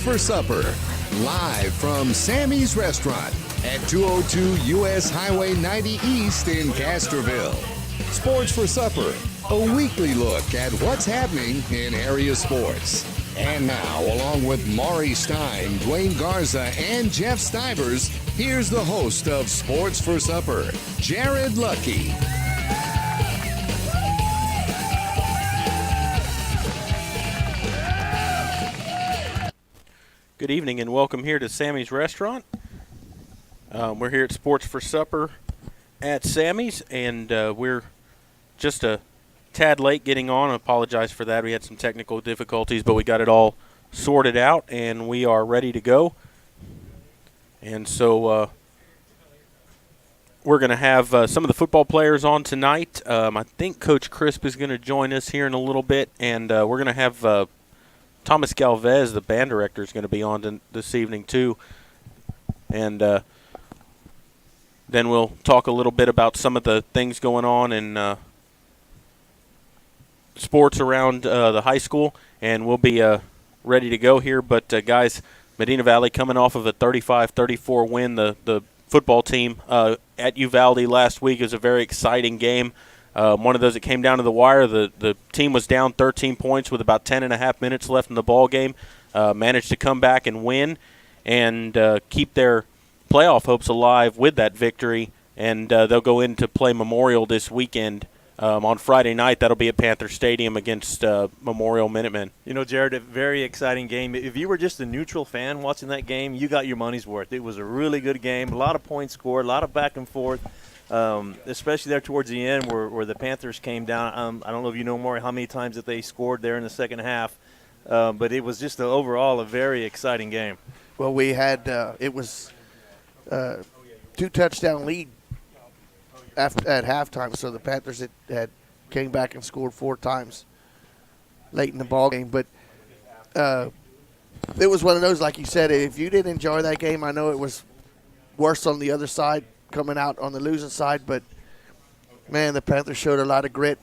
For supper, live from Sammy's Restaurant at 202 U.S. Highway 90 East in Castroville. Sports for Supper, a weekly look at what's happening in area sports. And now, along with Maury Stein, Dwayne Garza, and Jeff Stivers, here's the host of Sports for Supper, Jared Lucky. Good evening and welcome here to Sammy's Restaurant. We're here at Sports for Supper at Sammy's, and we're just a tad late getting on. I apologize for that. We had some technical difficulties, but we got it all sorted out, and we are ready to go. And so we're going to have some of the football players on tonight. I think Coach Crisp is going to join us here in a little bit, and we're going to have Thomas Galvez, the band director, is going to be on this evening too. And then we'll talk a little bit about some of the things going on in sports around the high school, and we'll be ready to go here. But, guys, Medina Valley coming off of a 35-34 win. The football team at Uvalde last week is a very exciting game. One of those that came down to the wire. The team was down 13 points with about 10.5 minutes left in the ball game. Managed to come back and win and keep their playoff hopes alive with that victory. And they'll go in to play Memorial this weekend on Friday night. That'll be at Panther Stadium against Memorial Minutemen. You know, Jared, a very exciting game. If you were just a neutral fan watching that game, you got your money's worth. It was a really good game. A lot of points scored, a lot of back and forth. Especially there towards the end where the Panthers came down. I don't know if you know more how many times that they scored there in the second half, but it was just overall a very exciting game. Well, we had it was 2-touchdown lead at halftime, so the Panthers had came back and scored 4 times late in the ball game. But it was one of those, like you said, if you didn't enjoy that game, I know it was worse on the other side, coming out on the losing side, but man, the Panthers showed a lot of grit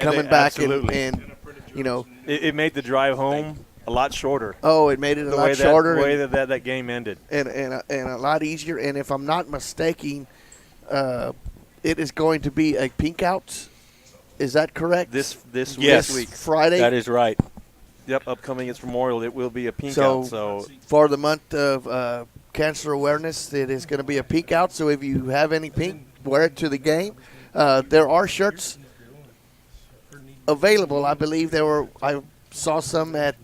coming back, and you know, it made the drive home a lot shorter. Oh, it made it a lot shorter. The way that game ended, and a lot easier. And if I'm not mistaken, it is going to be a pink out. Is that correct? This yes. week, Friday. That is right. Yep, upcoming it's Memorial. It will be a pink out. So for the month of cancer awareness, it is going to be a pink out. So if you have any pink, wear it to the game. There are shirts available. I believe I saw some at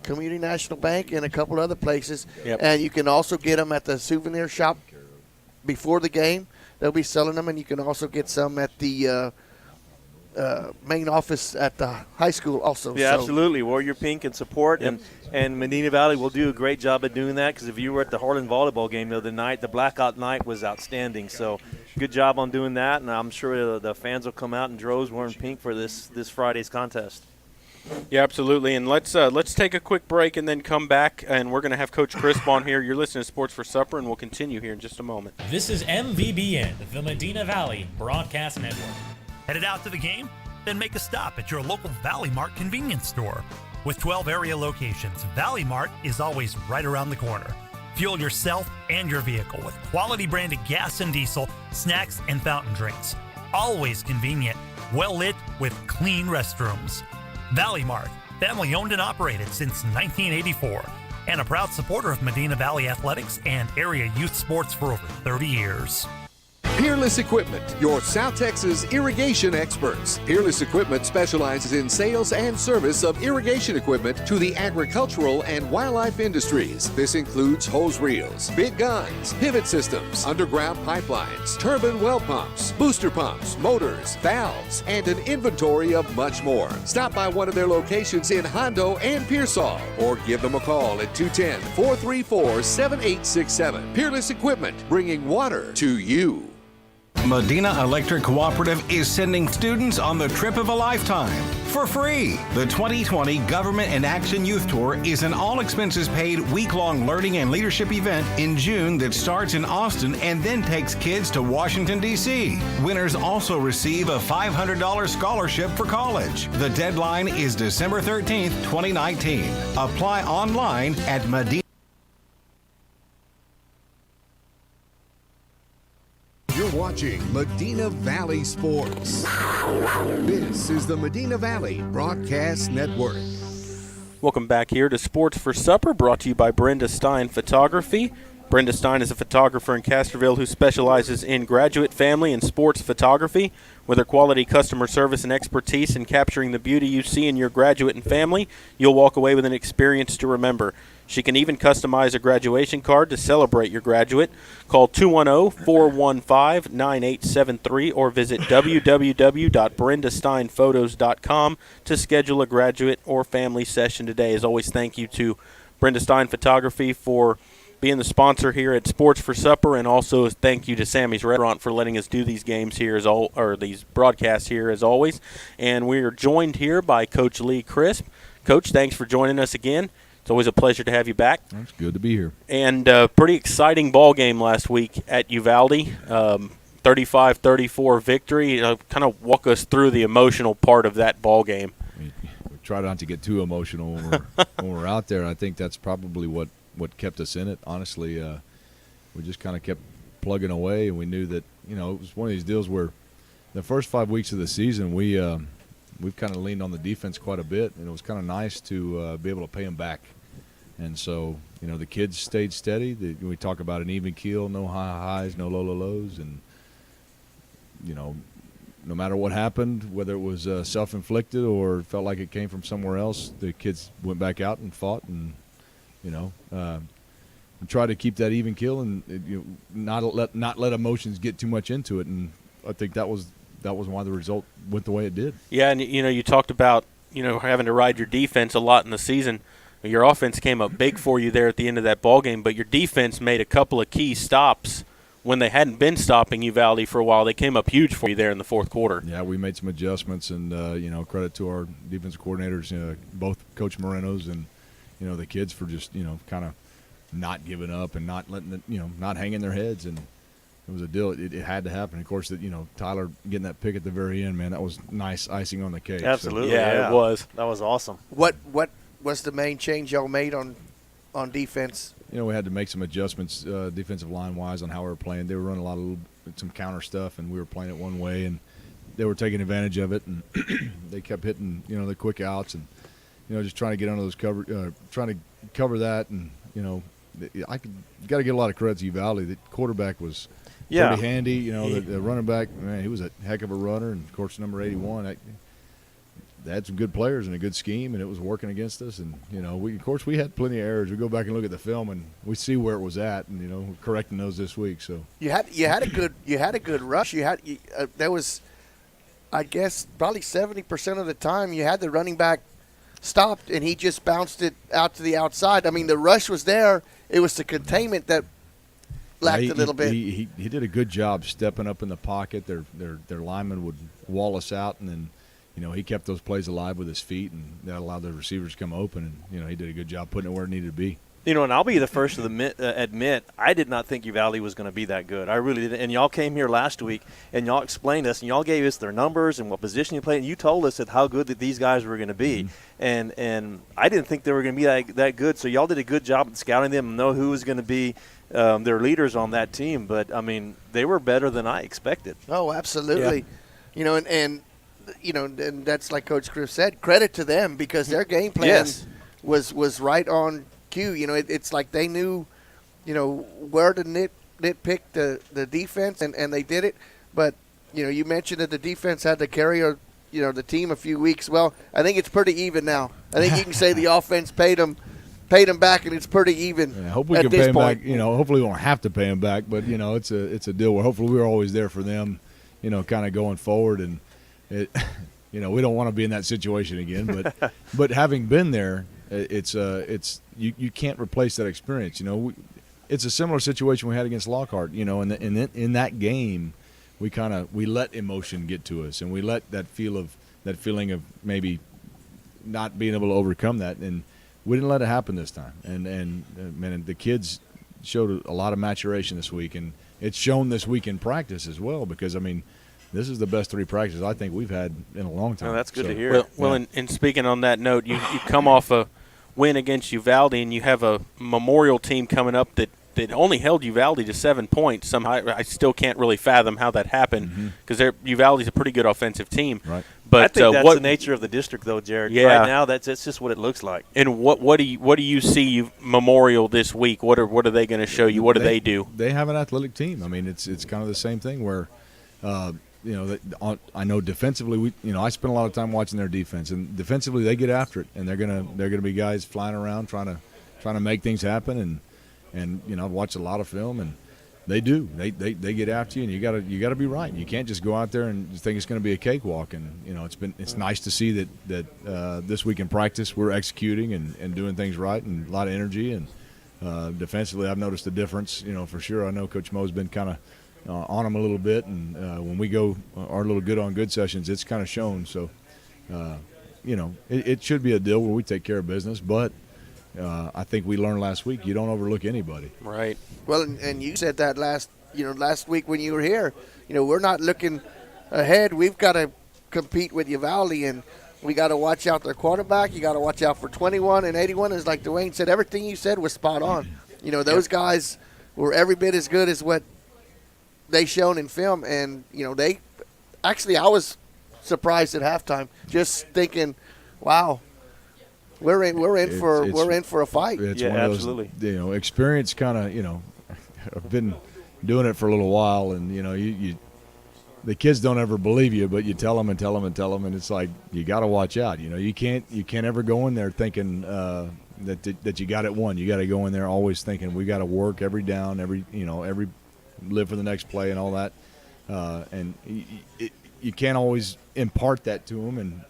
Community National Bank and a couple other places. Yep. And you can also get them at the souvenir shop before the game. They'll be selling them, and you can also get some at the main office at the high school also. Yeah, absolutely. Wear your pink and support. Yep. And Medina Valley will do a great job of doing that, because if you were at the Harlan volleyball game the other night, the blackout night was outstanding. So good job on doing that, and I'm sure the fans will come out in droves wearing pink for this Friday's contest. Yeah, absolutely. And let's take a quick break and then come back, and we're going to have Coach Crisp on here. You're listening to Sports for Supper, and we'll continue here in just a moment. This is MVBN, the Medina Valley Broadcast Network. Headed out to the game? Then make a stop at your local Valley Mart convenience store. With 12 area locations, Valley Mart is always right around the corner. Fuel yourself and your vehicle with quality branded gas and diesel, snacks, and fountain drinks. Always convenient, well lit with clean restrooms. Valley Mart, family owned and operated since 1984, and a proud supporter of Medina Valley athletics and area youth sports for over 30 years. Peerless Equipment, your South Texas irrigation experts. Peerless Equipment specializes in sales and service of irrigation equipment to the agricultural and wildlife industries. This includes hose reels, big guns, pivot systems, underground pipelines, turbine well pumps, booster pumps, motors, valves, and an inventory of much more. Stop by one of their locations in Hondo and Pearsall, or give them a call at 210-434-7867. Peerless Equipment, bringing water to you. Medina Electric Cooperative is sending students on the trip of a lifetime for free. The 2020 Government in Action Youth Tour is an all-expenses-paid week-long learning and leadership event in June that starts in Austin and then takes kids to Washington, D.C. Winners also receive a $500 scholarship for college. The deadline is December 13th, 2019. Apply online at Medina. watching Medina Valley Sports. This is the Medina Valley Broadcast Network. Welcome back here to Sports for Supper, brought to you by Brenda Stein Photography. Brenda Stein is a photographer in Castroville who specializes in graduate, family, and sports photography. With her quality customer service and expertise in capturing the beauty you see in your graduate and family, you'll walk away with an experience to remember. She can even customize a graduation card to celebrate your graduate. Call 210-415-9873 or visit www.brendasteinphotos.com to schedule a graduate or family session today. As always, thank you to Brenda Stein Photography for being the sponsor here at Sports for Supper, and also thank you to Sammy's Restaurant for letting us do these games here these broadcasts here as always. And we are joined here by Coach Lee Crisp. Coach, thanks for joining us again. It's always a pleasure to have you back. It's good to be here. And pretty exciting ball game last week at Uvalde, 35-34 victory. Kind of walk us through the emotional part of that ball game. We try not to get too emotional when we're out there. I think that's probably what kept us in it. Honestly, we just kind of kept plugging away, and we knew that it was one of these deals where the first 5 weeks of the season we've kind of leaned on the defense quite a bit, and it was kind of nice to be able to pay them back. And so, the kids stayed steady. We talk about an even keel, no high highs, no low lows, and no matter what happened, whether it was self-inflicted or felt like it came from somewhere else, the kids went back out and fought, and try to keep that even keel and not let emotions get too much into it. And I think that was why the result went the way it did. Yeah, and you talked about having to ride your defense a lot in the season. Your offense came up big for you there at the end of that ball game, but your defense made a couple of key stops when they hadn't been stopping Uvalde for a while. They came up huge for you there in the fourth quarter. Yeah, we made some adjustments, and credit to our defensive coordinators, both Coach Moreno's and the kids for just kind of not giving up and not letting not hanging their heads. And it was a deal. It had to happen. Of course, that Tyler getting that pick at the very end, man, that was nice icing on the cake. Absolutely, so. Yeah, it was. That was awesome. What was the main change y'all made on defense? We had to make some adjustments defensive line-wise on how we were playing. They were running some counter stuff, and we were playing it one way, and they were taking advantage of it, and they kept hitting, the quick outs, and, just trying to get under those trying to cover that, and, got to get a lot of credit to Uvalde. The quarterback was pretty handy. The running back, man, he was a heck of a runner, and, of course, number 81, they had some good players and a good scheme, and it was working against us. And we had plenty of errors. We go back and look at the film, and we see where it was at, and we're correcting those this week. So you had a good rush. There was, I guess, probably 70% of the time you had the running back stopped, and he just bounced it out to the outside. I mean, the rush was there. It was the containment that lacked a little bit. He did a good job stepping up in the pocket. Their lineman would wall us out, and then. He kept those plays alive with his feet, and that allowed the receivers to come open. And, he did a good job putting it where it needed to be. And I'll be the first to admit I did not think Uvalde was going to be that good. I really didn't. And y'all came here last week, and y'all explained us, and y'all gave us their numbers and what position you played, and you told us how good that these guys were going to be. Mm-hmm. And I didn't think they were going to be that good. So y'all did a good job at scouting them and know who was going to be their leaders on that team. But, I mean, they were better than I expected. Oh, absolutely. Yeah. And that's like Coach Chris said, credit to them because their game plan was right on cue. It's like they knew, where to nitpick the defense, and they did it. But, you mentioned that the defense had to carry the team a few weeks. Well, I think it's pretty even now. I think you can say the offense paid them back, and it's pretty even. Yeah, I hope we can pay them back. Hopefully we won't have to pay them back, but it's a deal where hopefully we're always there for them, kind of going forward. And we don't want to be in that situation again, but having been there, it's you can't replace that experience. It's a similar situation we had against Lockhart. In that game, we let emotion get to us, and we let that feeling of maybe not being able to overcome that, and we didn't let it happen this time. And the kids showed a lot of maturation this week, and it's shown this week in practice as well. Because this is the best 3 practices I think we've had in a long time. Oh, that's good to hear. Well, and speaking on that note, you come off a win against Uvalde, and you have a Memorial team coming up that that only held Uvalde to 7 points. Somehow I still can't really fathom how that happened because Uvalde's a pretty good offensive team. Right. But I think that's the nature of the district, though, Jared. Yeah. Right now, that's just what it looks like. And what do you see Memorial this week? What are they going to show you? What do they do? They have an athletic team. I mean, it's kind of the same thing where, I know defensively I spend a lot of time watching their defense, and defensively they get after it, and they're gonna be guys flying around trying to make things happen, and I've watched a lot of film, and they do. They get after you, and you gotta be right. You can't just go out there and think it's going to be a cakewalk. And it's nice to see that this week in practice we're executing and doing things right, and a lot of energy. And defensively, I've noticed a difference. For sure. I know Coach Mo's been kind of on them a little bit, and when we go our little good on good sessions, it's kind of shown. So, it should be a deal where we take care of business, but. I think we learned last week you don't overlook anybody. Right. Well, and you said that last week when you were here. We're not looking ahead. We've got to compete with Uvalde, and we got to watch out their quarterback. You got to watch out for 21 and 81. As like Dwayne said, everything you said was spot on. Those guys were every bit as good as what they shown in film, and they actually I was surprised at halftime, just thinking, wow. We're in for a fight. It's one of those, absolutely. Experience kind of, I've been doing it for a little while, and you the kids don't ever believe you, but you tell them and tell them and tell them, and it's like you got to watch out. You can't ever go in there thinking that you got it won. You got to go in there always thinking we got to work every down, every live for the next play and all that, and you can't always impart that to them, and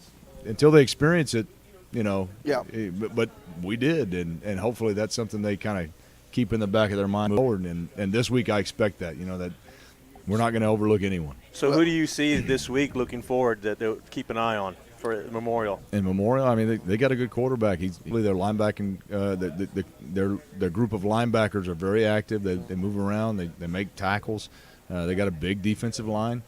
until they experience it. But we did, and hopefully that's something they kind of keep in the back of their mind forward. And this week I expect that, that we're not going to overlook anyone. So who do you see this week looking forward that they'll keep an eye on for Memorial? In Memorial, I mean, they got a good quarterback. Their linebacking, their group of linebackers are very active. They move around. They make tackles. They got a big defensive line.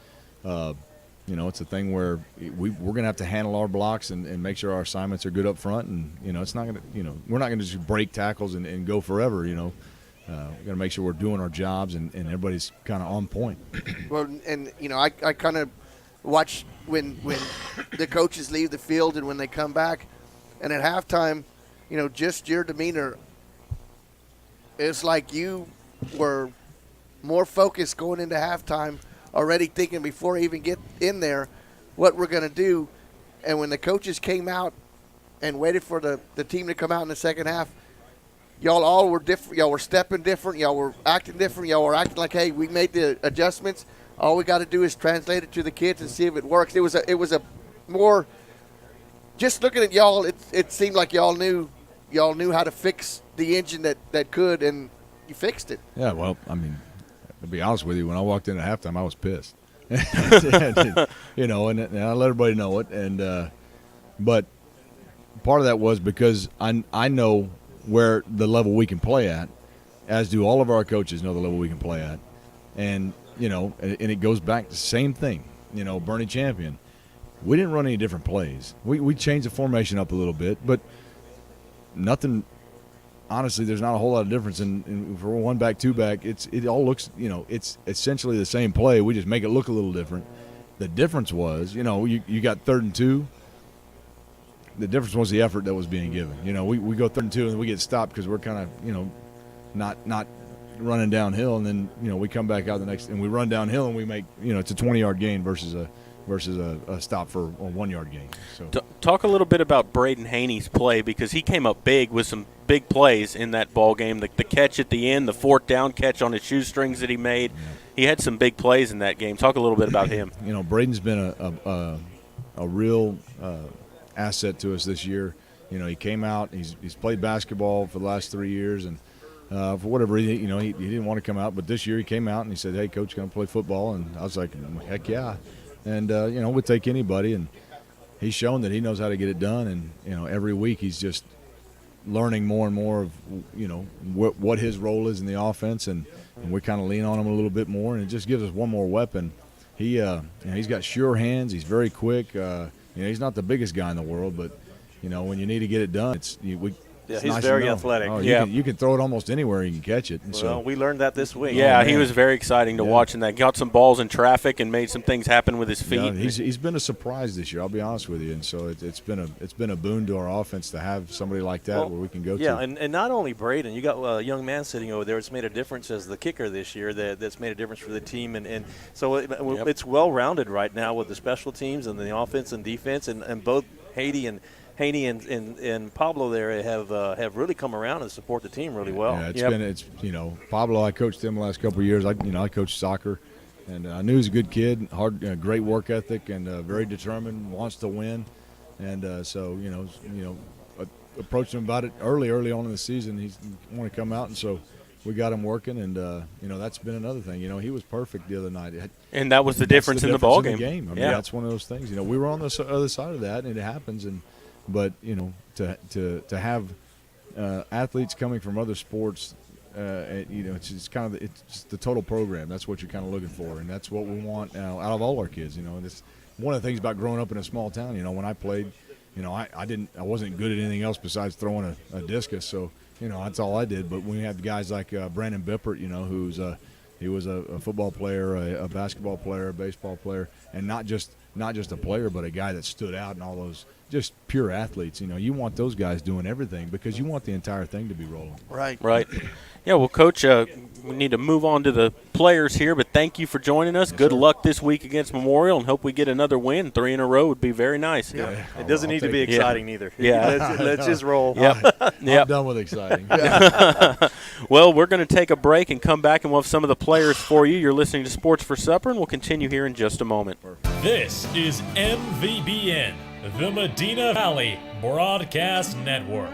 It's a thing where we're going to have to handle our blocks and make sure our assignments are good up front. And, it's not going to, we're not going to just break tackles and go forever, We've got to make sure we're doing our jobs and everybody's kind of on point. Well, and, I kind of watch when the coaches leave the field and when they come back. And at halftime, just your demeanor, it's like you were more focused going into halftime already thinking before I even get in there what we're going to do. And when the coaches came out and waited for the team to come out in the second half, y'all all were different. Y'all were stepping different. Y'all were acting different. Y'all were acting like, hey, we made the adjustments. All we got to do is translate it to the kids and see if it works. It was a more just looking at y'all, it seemed like y'all knew how to fix the engine that could, and you fixed it. Yeah, well, I mean, to be honest with you, when I walked in at halftime, I was pissed. And I let everybody know it. And but part of that was because I know where the level we can play at, as do all of our coaches know the level we can play at. And, and it goes back to the same thing, Bernie Champion. We didn't run any different plays. We changed the formation up a little bit, but nothing – honestly, there's not a whole lot of difference. And for one back, two back, it all looks, it's essentially the same play. We just make it look a little different. The difference was, you got 3rd and 2. The difference was the effort that was being given. We go 3rd and 2 and we get stopped because we're kind of, not running downhill. And then, we come back out the next and we run downhill and we make, it's a 20-yard gain versus a stop for a 1-yard gain. So talk a little bit about Braden Haney's play, because he came up big with some big plays in that ball game. The catch at the end, the 4th down catch on his shoestrings that he made. Yeah. He had some big plays in that game. Talk a little bit about him. Braden's been a real asset to us this year. He came out. He's played basketball for the last 3 years, and for whatever reason, he didn't want to come out. But this year he came out and he said, "Hey, Coach, going to play football?" And I was like, "Heck yeah!" And we'll take anybody. And he's shown that he knows how to get it done. And every week he's just learning more and more of what his role is in the offense, and we kind of lean on him a little bit more, and it just gives us one more weapon. He's got sure hands. He's very quick. He's not the biggest guy in the world, but when you need to get it done, Yeah, It's he's nice to very know. athletic. Oh, Yeah. you can throw it almost anywhere and you can catch it. And Well, so we learned that this week. Yeah, Oh, he man. was very exciting to watch in that. Got some balls in traffic and made some things happen with his feet. yeah, he's been a surprise this year. I'll be honest with you, and so it's been a boon to our offense to have somebody like that Well, where we can go Yeah, to. and not only Braden, you got a young man sitting over there. It's made a difference as the kicker this year. That's made a difference for the team, and so it's well rounded right now with the special teams and the offense and defense, and both Haney and Pablo there have really come around and support the team really well. Yeah, it's Pablo. I coached him the last couple of years. I coached soccer, and I knew he was a good kid, great work ethic, and very determined, wants to win, and so approached him about it early on in the season. He wanted to come out, and so we got him working, and that's been another thing. He was perfect the other night. And that was the difference in the ball game. I mean, that's one of those things. We were on the other side of that, and it happens. But to have athletes coming from other sports, it's just kind of it's just the total program. That's what you're kind of looking for, and that's what we want out of all our kids. This one of the things about growing up in a small town. When I played, I wasn't good at anything else besides throwing a discus. So that's all I did. But when we had guys like Brandon Bippert, he was a football player, a basketball player, a baseball player, and not just a player, but a guy that stood out in all those just pure athletes. You want those guys doing everything because you want the entire thing to be rolling. Right. Yeah, well, Coach, we need to move on to the players here, but thank you for joining us. Good luck this week against Memorial, and hope we get another win. 3 in a row would be very nice. Yeah. It doesn't need to be exciting either. Yeah. Let's just roll. I'm done with exciting. Well, we're going to take a break and come back, and we'll have some of the players for you. You're listening to Sports for Supper, and we'll continue here in just a moment. This is MVBN, the Medina Valley Broadcast Network.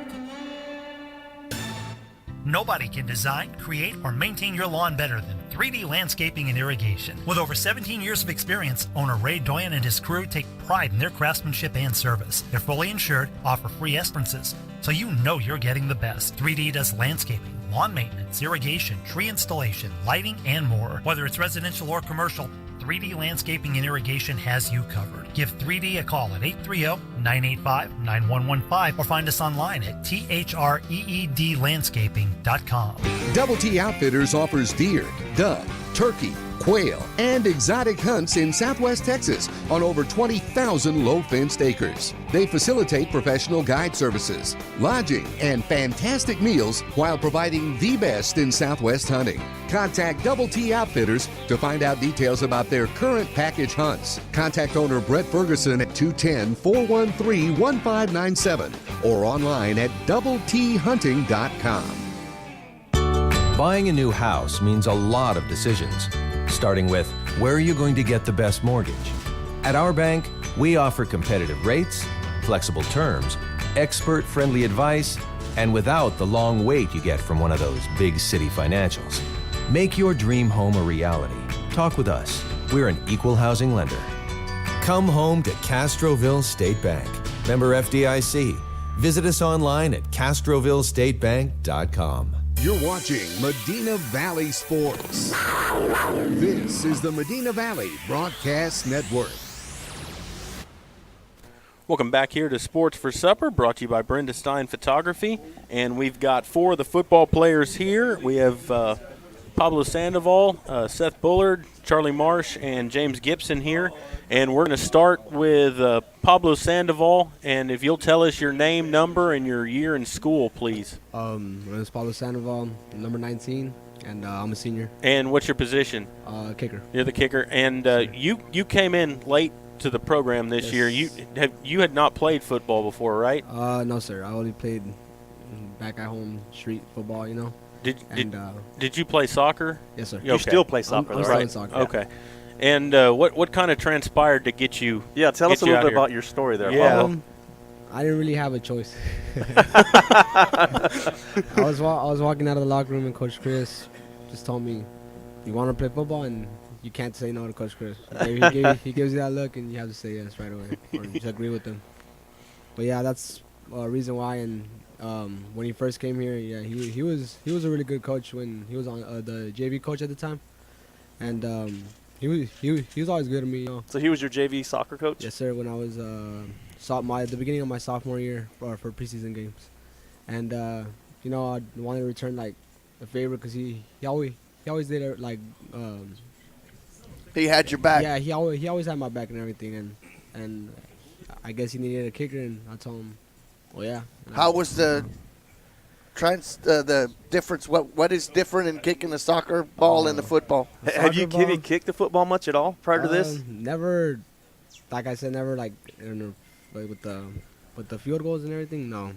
Nobody can design, create, or maintain your lawn better than 3D Landscaping and Irrigation. With over 17 years of experience, owner Ray Doyen and his crew take pride in their craftsmanship and service. They're fully insured, offer free estimances, so you know you're getting the best. 3D does landscaping, lawn maintenance, irrigation, tree installation, lighting, and more. Whether it's residential or commercial, 3D Landscaping and Irrigation has you covered. Give 3D a call at 830-985-9115 or find us online at threedlandscaping.com. Double T Outfitters offers deer, dove, turkey, quail, and exotic hunts in Southwest Texas on over 20,000 low-fenced acres. They facilitate professional guide services, lodging, and fantastic meals while providing the best in Southwest hunting. Contact Double T Outfitters to find out details about their current package hunts. Contact owner Brett Ferguson at 210-413-1597 or online at doubleThunting.com. Buying a new house means a lot of decisions, starting with where are you going to get the best mortgage? At our bank, we offer competitive rates, flexible terms, expert-friendly advice, and without the long wait you get from one of those big city financials. Make your dream home a reality. Talk with us. We're an equal housing lender. Come home to Castroville State Bank. Member FDIC. Visit us online at CastrovilleStateBank.com. You're watching Medina Valley Sports. This is the Medina Valley Broadcast Network. Welcome back here to Sports for Supper, brought to you by Brenda Stein Photography. And we've got 4 of the football players here. We have Pablo Sandoval, Seth Bullard, Charlie Marsh, and James Gibson here. And we're going to start with Pablo Sandoval. And if you'll tell us your name, number, and your year in school, please. My name is Pablo Sandoval, number 19, and I'm a senior. And what's your position? Kicker. You're the kicker. And you came in late to the program this year. You had not played football before, right? No, sir. I only played back at home street football, Did you play soccer? Yes, sir. You still play soccer, I'm though, right? still in soccer. Okay. And what kind of transpired to get you? Yeah, tell us a little bit about your story there, Pablo. I didn't really have a choice. I was walking out of the locker room, and Coach Chris just told me, "You want to play football?" And you can't say no to Coach Chris. He gives you that look, and you have to say yes right away, or just agree with him. But yeah, that's a reason why. And when he first came here, yeah, he was a really good coach when he was on the JV coach at the time, and he was always good to me. So he was your JV soccer coach? Yes, sir. When I was at the beginning of my sophomore year for preseason games, And you know, I wanted to return like a favor because he always did it like. He had your back. Yeah, he always had my back and everything, and I guess he needed a kicker, and I told him, well, yeah. How was the difference? What is different in kicking the soccer ball and the football? Have you kicked the football much at all prior to this? Never, like I said, never like with the field goals and everything. No,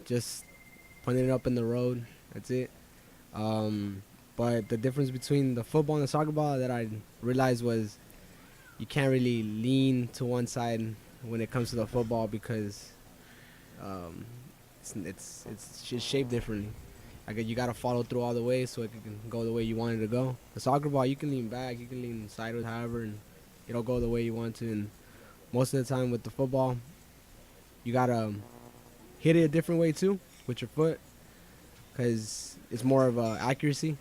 just putting it up in the road. That's it. But the difference between the football and the soccer ball that I realized was you can't really lean to one side when it comes to the football because it's just shaped differently. Like you gotta follow through all the way so it can go the way you want it to go. The soccer ball, you can lean back, you can lean sideways, however, and it'll go the way you want to. And most of the time with the football, you gotta hit it a different way too with your foot, because it's more of accuracy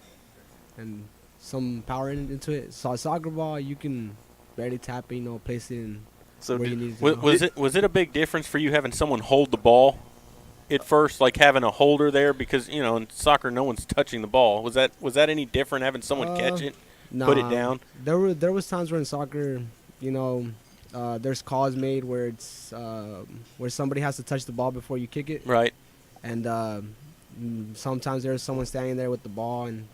and some power into it. So a soccer ball, you can barely tap it, place it in where you need it to go. Was it a big difference for you having someone hold the ball at first, like having a holder there? Because, in soccer, no one's touching the ball. Was that any different, having someone catch it, put it down? There was times where in soccer, there's calls made where it's where somebody has to touch the ball before you kick it. Right. And sometimes there's someone standing there with the ball and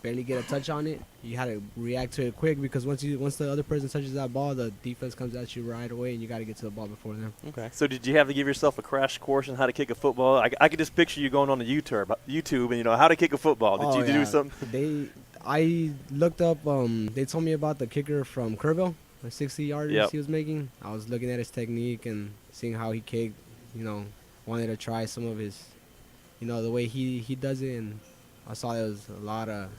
barely get a touch on it. You had to react to it quick because once the other person touches that ball, the defense comes at you right away, and you got to get to the ball before them. Okay. So did you have to give yourself a crash course on how to kick a football? I could just picture you going on the YouTube and how to kick a football. Did you do something? I looked up. They told me about the kicker from Kerrville, the 60-yarders he was making. I was looking at his technique and seeing how he kicked. Wanted to try some of his, the way he does it, and I saw there was a lot of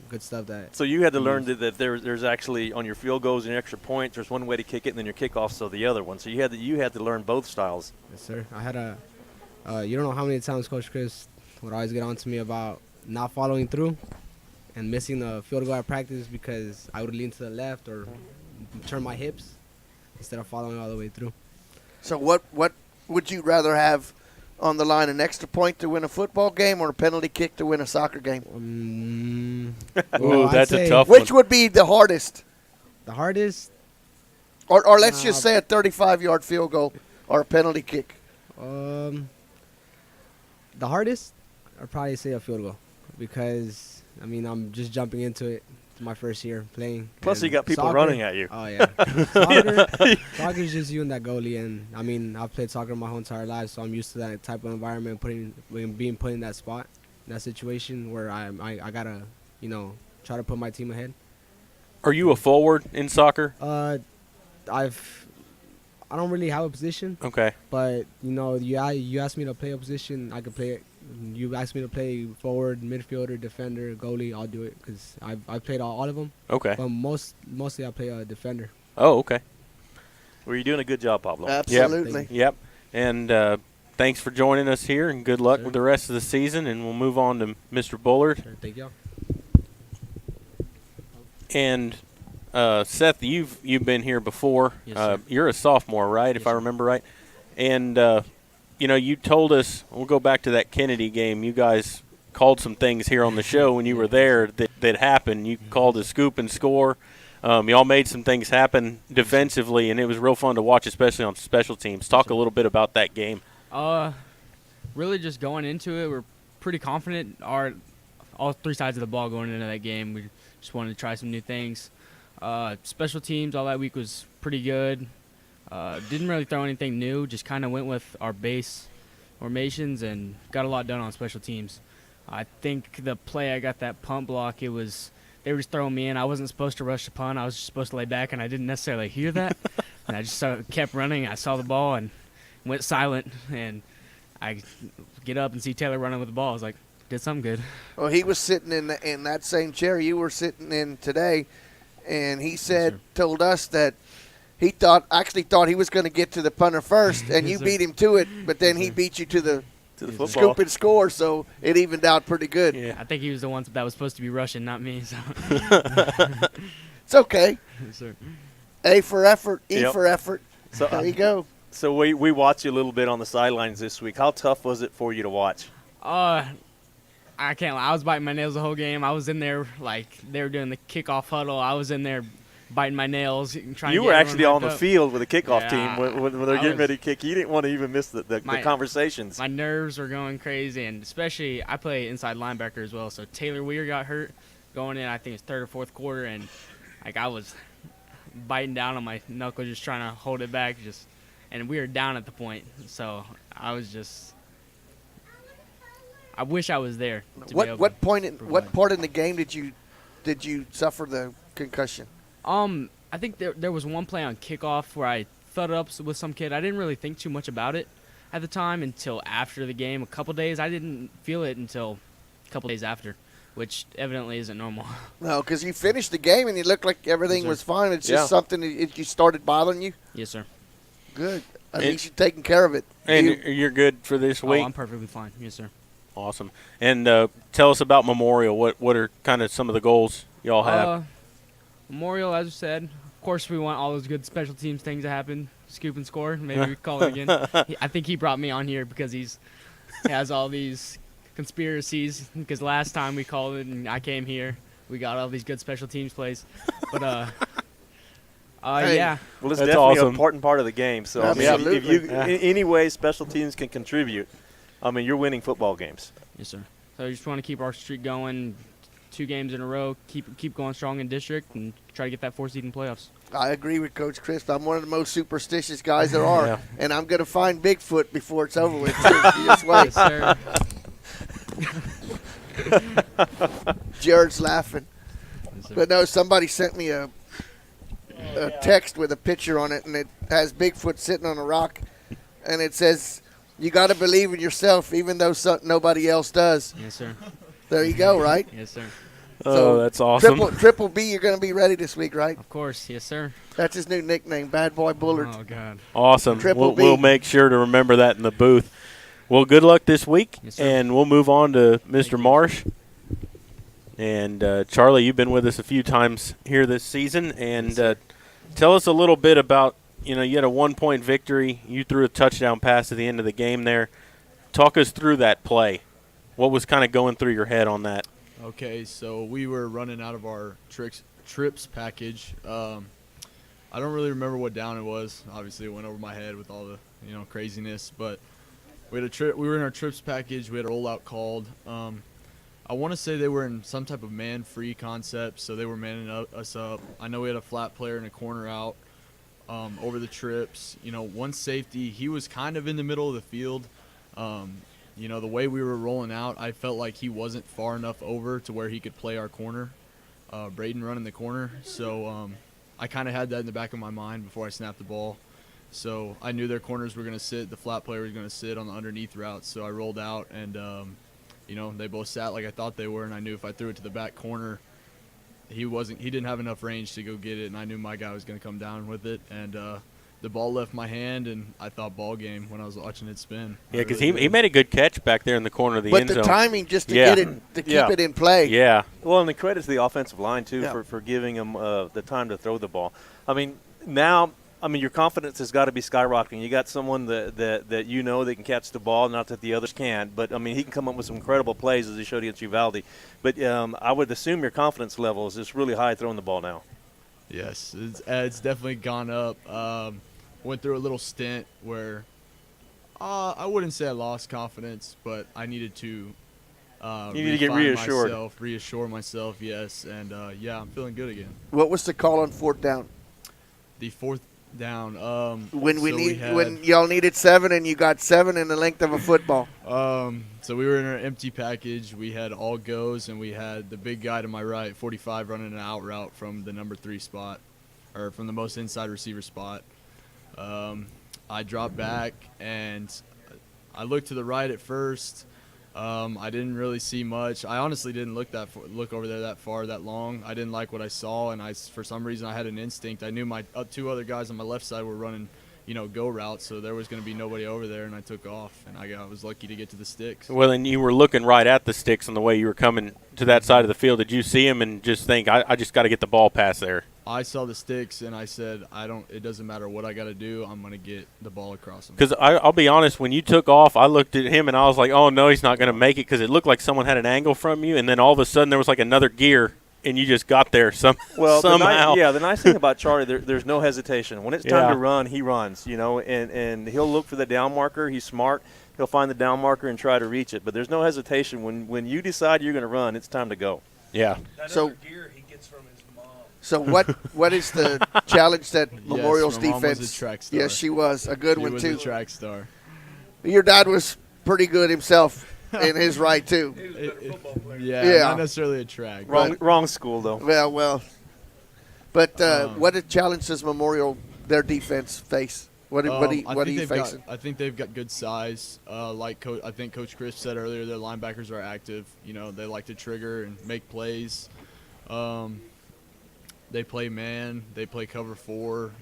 good stuff that. So you had to learn that there's actually on your field goals and your extra points, there's one way to kick it, and then your kickoffs, so the other one. So you had to learn both styles. Yes, sir. I had you don't know how many times Coach Chris would always get on to me about not following through and missing the field goal at practice because I would lean to the left or turn my hips instead of following all the way through. So what would you rather have on the line, an extra point to win a football game or a penalty kick to win a soccer game? Ooh, that's a tough one. Which would be the hardest? The hardest? Or let's just say a 35-yard field goal or a penalty kick. The hardest, I'd probably say a field goal because, I'm just jumping into it. It's my first year playing. Plus, you got people running at you. Oh, yeah. Soccer is just you and that goalie. And, I've played soccer my whole entire life, so I'm used to that type of environment, being put in that spot, in that situation where I got to, try to put my team ahead. Are you a forward in soccer? I don't really have a position. Okay. But, you asked me to play a position, I could play it. You asked me to play forward, midfielder, defender, goalie, I'll do it because I've played all of them. Okay. But mostly I play a defender. Oh, okay. Well, you're doing a good job, Pablo. Absolutely. Yep. And thanks for joining us here, and good luck with the rest of the season. And we'll move on to Mr. Bullard. Sure, thank y'all. And Seth, you've been here before. Yes, sir. You're a sophomore, right? If I remember right. And you told us, we'll go back to that Kennedy game. You guys called some things here on the show when you were there that happened. You called a scoop and score. Y'all made some things happen defensively, and it was real fun to watch, especially on special teams. Talk a little bit about that game. Really just going into it, we're pretty confident. All three sides of the ball going into that game. We just wanted to try some new things. Special teams all that week was pretty good. Didn't really throw anything new, just kind of went with our base formations and got a lot done on special teams. I think the play I got that punt block, they were just throwing me in. I wasn't supposed to rush the punt. I was just supposed to lay back, and I didn't necessarily hear that. And I just kept running. I saw the ball and went silent, and I get up and see Taylor running with the ball. I was like, did something good. Well, he was sitting in that same chair you were sitting in today, and he told us that he actually thought he was going to get to the punter first, and you beat him to it, but then he beat you to the football. Scoop and score, so it evened out pretty good. Yeah, I think he was the one that was supposed to be rushing, not me. So. It's okay. Yes, sir. A for effort, E for effort. So there you go. So we watched you a little bit on the sidelines this week. How tough was it for you to watch? I can't lie. I was biting my nails the whole game. I was in there like they were doing the kickoff huddle. I was in there biting my nails, trying. You to were get actually on the up. field with the kickoff Yeah, team when they're getting ready to kick. You didn't want to even miss the conversations. My nerves were going crazy, and especially I play inside linebacker as well. So Taylor Weir got hurt going in. I think it's third or fourth quarter, and like I was biting down on my knuckle, just trying to hold it back. And we were down at the point, so I was just. I wish I was there. What part in the game did you suffer the concussion? I think there was one play on kickoff where I thudded up with some kid. I didn't really think too much about it at the time until after the game. A couple days, I didn't feel it until a couple days after, which evidently isn't normal. No, because you finished the game and you looked like everything was fine. It's just something that you started bothering you. Yes, sir. Good. At least you're taking care of it. And you're good for this week? Oh, I'm perfectly fine. Yes, sir. Awesome. And tell us about Memorial. What are kind of some of the goals y'all have? Memorial, as I said, of course we want all those good special teams things to happen. Scoop and score. Maybe we call it again. I think he brought me on here because he has all these conspiracies. Because last time we called it and I came here, we got all these good special teams plays. But yeah. Well, it's That's definitely awesome. an important part of the game. So I mean, if you in any way special teams can contribute, I mean, you're winning football games. Yes, sir. So we just want to keep our streak going, 2 games in a row, keep going strong in district, and try to get that 4th seed in playoffs. I agree with Coach Crisp. I'm one of the most superstitious guys there are, and I'm going to find Bigfoot before it's over with, too. You just wait. Yes, sir. Jared's laughing. Yes, sir. But no, somebody sent me a text with a picture on it, and it has Bigfoot sitting on a rock, and it says, "You got to believe in yourself, even though nobody else does." Yes, sir. There you go, right? Yes, sir. So that's awesome. Triple B, you're going to be ready this week, right? Of course, yes, sir. That's his new nickname, Bad Boy Bullard. Oh, God. Awesome. Triple B. We'll make sure to remember that in the booth. Well, good luck this week, and we'll move on to Mr. Marsh. And Charlie, you've been with us a few times here this season, and tell us a little bit about, you had a 1-point victory. You threw a touchdown pass at the end of the game there. Talk us through that play. What was kind of going through your head on that? Okay, so we were running out of our trips package. I don't really remember what down it was. Obviously, it went over my head with all the craziness. But we had a trip. We were in our trips package. We had a rollout called. I want to say they were in some type of man-free concept, so they were manning us up. I know we had a flat player in a corner out over the trips. One safety, he was kind of in the middle of the field. The way we were rolling out, I felt like he wasn't far enough over to where he could play our corner, Braden running the corner. So I kind of had that in the back of my mind before I snapped the ball. So I knew their corners were going to sit, the flat player was going to sit on the underneath route. So I rolled out, and they both sat like I thought they were, and I knew if I threw it to the back corner, he didn't have enough range to go get it, and I knew my guy was going to come down with it, and the ball left my hand, and I thought ball game when I was watching it spin. Yeah, because he made a good catch back there in the corner of the end zone. But the timing just to get it, to keep it in play. Yeah. Well, and the credit to the offensive line, too, for giving him the time to throw the ball. I mean, now, your confidence has got to be skyrocketing. You got someone that that can catch the ball, not that the others can't, but, he can come up with some incredible plays as he showed against Uvalde. But I would assume your confidence level is just really high throwing the ball now. Yes, it's definitely gone up. Went through a little stint where I wouldn't say I lost confidence, but I needed to you need to get reassured. Reassure myself, yes, and I'm feeling good again. What was the call on 4th down? The 4th down. When y'all needed 7 and you got 7 in the length of a football. So we were in our empty package. We had all goes, and we had the big guy to my right, 45, running an out route from the number 3 spot, or from the most inside receiver spot. I dropped back, and I looked to the right at first. I didn't really see much. I honestly didn't look over there that far, that long. I didn't like what I saw, and for some reason I had an instinct. I knew my 2 other guys on my left side were running go routes, so there was going to be nobody over there, and I took off, and I was lucky to get to the sticks. Well, and you were looking right at the sticks on the way you were coming to that side of the field. Did you see him and just think, I just got to get the ball past there? I saw the sticks, and I said, it doesn't matter what I got to do, I'm going to get the ball across them. Because I'll be honest, when you took off, I looked at him and I was like, oh, no, he's not going to make it, because it looked like someone had an angle from you, and then all of a sudden there was like another gear, and you just got there somehow. The nice thing about Charlie, there's no hesitation. When it's time to run, he runs, and he'll look for the down marker. He's smart. He'll find the down marker and try to reach it. But there's no hesitation. When you decide you're going to run, it's time to go. Yeah. That other gear he gets from his mom. So what is the challenge that Memorial's my mom defense? was a track star. Yes, she was a good one She too. was a track star. Your dad was pretty good himself in his right too. He was a better football player. Yeah, not necessarily a track. Wrong school though. Well. But what challenge does Memorial their defense face? What are you facing? I think they've got good size. I think Coach Chris said earlier, their linebackers are active. They like to trigger and make plays. They play man. They play cover 4.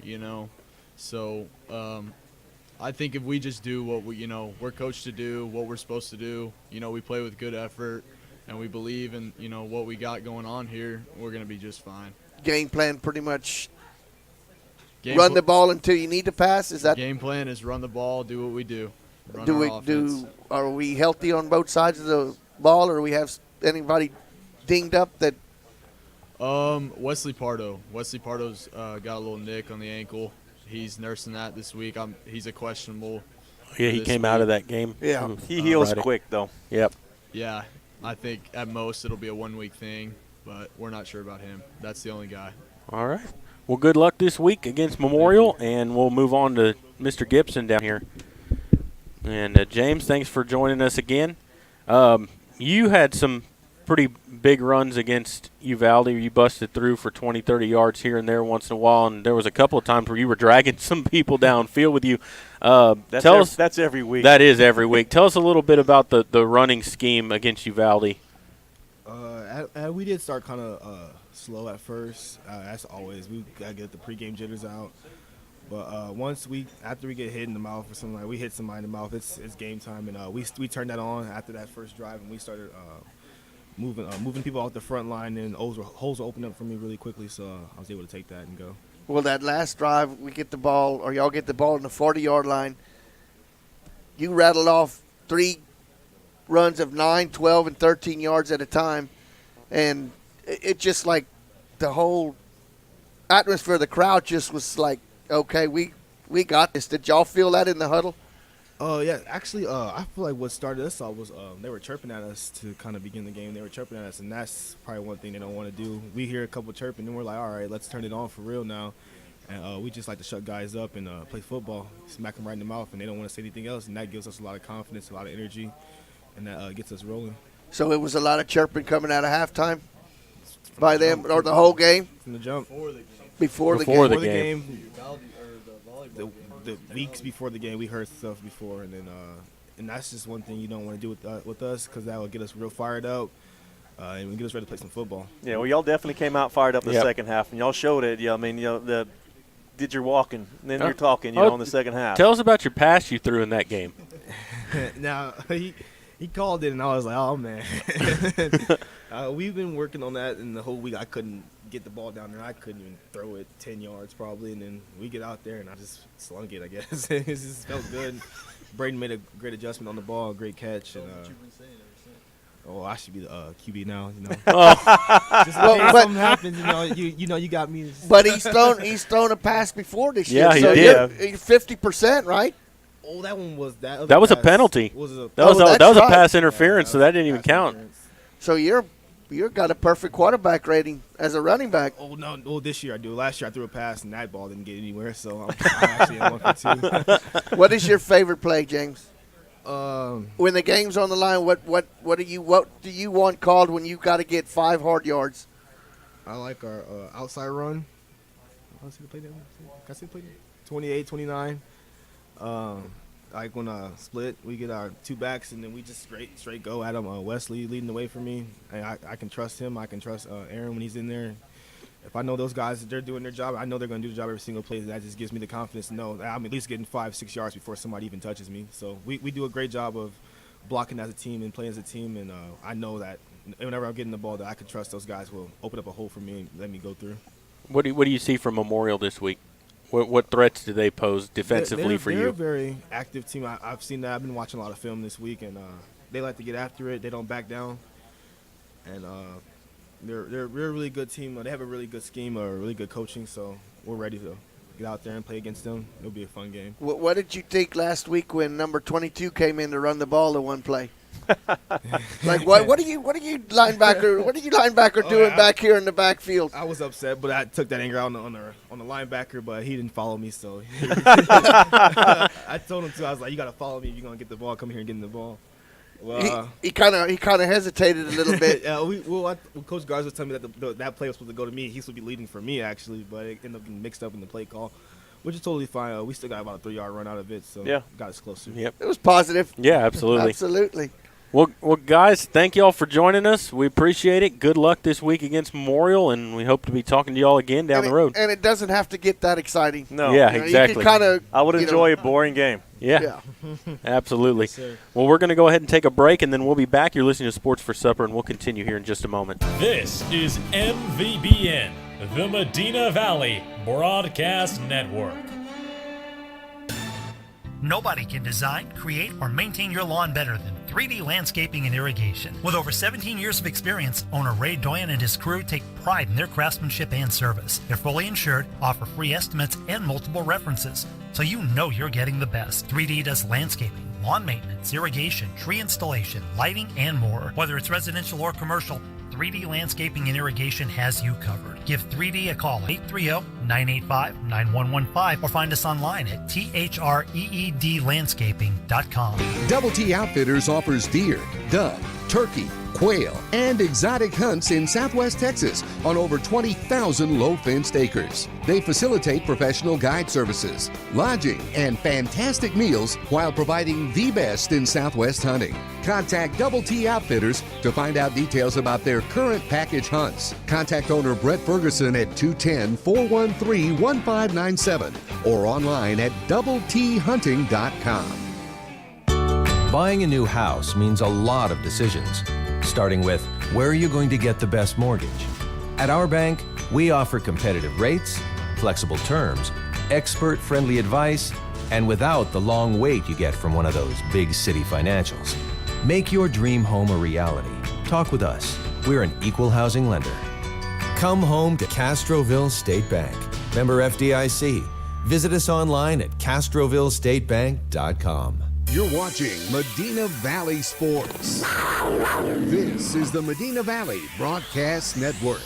So I think if we just do what we're coached to do, what we're supposed to do. We play with good effort, and we believe in what we got going on here. We're gonna be just fine. Game plan pretty much. Run the ball until you need to pass. Is that game plan? Is run the ball, do what we do. Are we healthy on both sides of the ball, or do we have anybody dinged up that? Wesley Pardo. Wesley Pardo's got a little nick on the ankle. He's nursing that this week. He's a questionable. Yeah, he came out of that game. Yeah, he heals quick though. Yep. Yeah, I think at most it'll be a 1-week thing, but we're not sure about him. That's the only guy. All right. Well, good luck this week against Memorial, and we'll move on to Mr. Gibson down here. And James, thanks for joining us again. You had some pretty big runs against Uvalde. You busted through for 20, 30 yards here and there once in a while, and there was a couple of times where you were dragging some people downfield with you. That's every week. That is every week. Tell us a little bit about the running scheme against Uvalde. We did start kind of slow at first. As always, we gotta get the pregame jitters out. But after we get hit in the mouth or something, we hit somebody in the mouth, it's game time, and we turned that on after that first drive, and we started moving people off the front line, and holes were opened up for me really quickly, so I was able to take that and go. Well, that last drive, we get the ball, or y'all get the ball in the 40-yard line. You rattled off 3 runs of 9, 12, and 13 yards at a time, and it just like the whole atmosphere of the crowd just was like, okay, we got this. Did y'all feel that in the huddle? Yeah, actually, I feel like what started us off was they were chirping at us to kind of begin the game. They were chirping at us, and that's probably one thing they don't want to do. We hear a couple chirping, and we're like, all right, let's turn it on for real now. And we just like to shut guys up and play football, smack them right in the mouth, and they don't want to say anything else, and that gives us a lot of confidence, a lot of energy, and that gets us rolling. So it was a lot of chirping coming out of halftime by them, or the whole game? From the jump. Before the game. The weeks before the game, we heard stuff before, and then and that's just one thing you don't want to do with us, because that will get us real fired up and get us ready to play some football. Yeah, well, y'all definitely came out fired up the second half, and y'all showed it. Yeah, I mean, did your walking, and then you're talking, in the second half. Tell us about your pass you threw in that game. Now he called it, and I was like, oh man. We've been working on that, and the whole week I couldn't get the ball down there. I couldn't even throw it 10 yards probably, and then we get out there, and I just slung it, I guess. It just felt good. Braden made a great adjustment on the ball, great catch. And I should be the QB now, Just something happens, you got me. But he's thrown a pass before this year. Yeah, he did. You're 50%, right? Oh, that one was that. That was a penalty. That was a pass interference, so that didn't even count. So you've got a perfect quarterback rating as a running back. Oh, no. Oh, this year I do. Last year I threw a pass, and that ball didn't get anywhere, so I'm actually at 1 for 2. What is your favorite play, James? When the game's on the line, what do you want called when you got to get 5 hard yards? I like our outside run. Let's see the play there. Can I see the play there? 28, 29. Like when split, we get our 2 backs, and then we just straight go at him. Wesley leading the way for me, and I can trust him. I can trust Aaron when he's in there. if I know those guys, they're doing their job, I know they're going to do the job every single play. That just gives me the confidence to know that I'm at least getting 5-6 yards before somebody even touches me. So we do a great job of blocking as a team and playing as a team, and I know that whenever I'm getting the ball, that I can trust those guys will open up a hole for me and let me go through. What do you see from Memorial this week? What threats do they pose defensively for you? They're a very active team. I've seen that. I've been watching a lot of film this week, and they like to get after it. They don't back down, and they're a really good team. They have a really good scheme or really good coaching, so we're ready to get out there and play against them. It'll be a fun game. What did you think last week when number 22 came in to run the ball in one play? Like what are you linebacker doing back here in the backfield? I was upset, but I took that anger out on the linebacker, but he didn't follow me, so I told him to. I was like, you got to follow me if you're gonna get the ball. Come here and get in the ball. Well, he kind of hesitated a little bit. Coach Garza was telling me that that play was supposed to go to me. He should be leading for me actually, but it ended up getting mixed up in the play call, which is totally fine. We still got about a 3-yard run out of it, so got us closer. Yep, it was positive. Yeah, absolutely, absolutely. Well, guys, thank you all for joining us. We appreciate it. Good luck this week against Memorial, and we hope to be talking to you all again down the road. And it doesn't have to get that exciting. No. Yeah, exactly. I would enjoy a boring game. Yeah. Absolutely. Yes, well, we're going to go ahead and take a break, and then we'll be back. You're listening to Sports for Supper, and we'll continue here in just a moment. This is MVBN, the Medina Valley Broadcast Network. Nobody can design, create, or maintain your lawn better than 3D Landscaping and Irrigation. With over 17 years of experience, owner Ray Doyen and his crew take pride in their craftsmanship and service. They're fully insured, offer free estimates and multiple references, so you know you're getting the best. 3D does landscaping, lawn maintenance, irrigation, tree installation, lighting, and more. Whether it's residential or commercial, 3D Landscaping and Irrigation has you covered. Give 3D a call, 830-985-9115, or find us online at threedlandscaping.com. Double T Outfitters offers deer, dove, turkey, quail, and exotic hunts in Southwest Texas on over 20,000 low-fenced acres. They facilitate professional guide services, lodging, and fantastic meals while providing the best in Southwest hunting. Contact Double T Outfitters to find out details about their current package hunts. Contact owner Brett Ferguson at 210-413-1597 or online at doubleThunting.com. Buying a new house means a lot of decisions, starting with where are you going to get the best mortgage? At our bank, we offer competitive rates, flexible terms, expert-friendly advice, and without the long wait you get from one of those big city financials. Make your dream home a reality. Talk with us. We're an equal housing lender. Come home to Castroville State Bank. Member FDIC. Visit us online at CastrovilleStateBank.com. You're watching Medina Valley Sports. This is the Medina Valley Broadcast Network.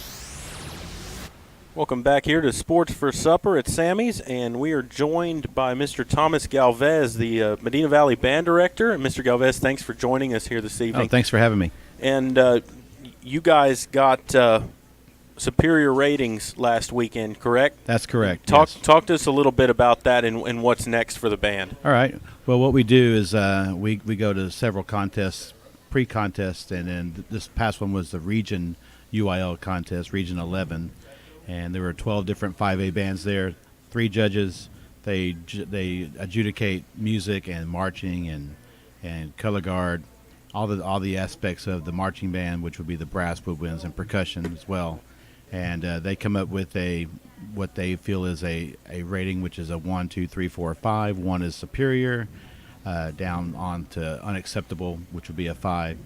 Welcome back here to Sports for Supper at Sammy's, and we are joined by Mr. Thomas Galvez, the Medina Valley Band Director. And Mr. Galvez, thanks for joining us here this evening. Oh, thanks for having me. And you guys got superior ratings last weekend, correct? That's correct. Talk to us a little bit about that and what's next for the band. All right. Well, what we do is we go to several contests, pre-contests, and then this past one was the Region UIL contest, Region 11. And there were 12 different 5A bands there, 3 judges. They adjudicate music and marching and color guard, all the aspects of the marching band, which would be the brass, woodwinds, and percussion as well. And they come up with what they feel is a rating, which is a 1, 2, 3, 4, 5. 1 is superior, down on to unacceptable, which would be a 5.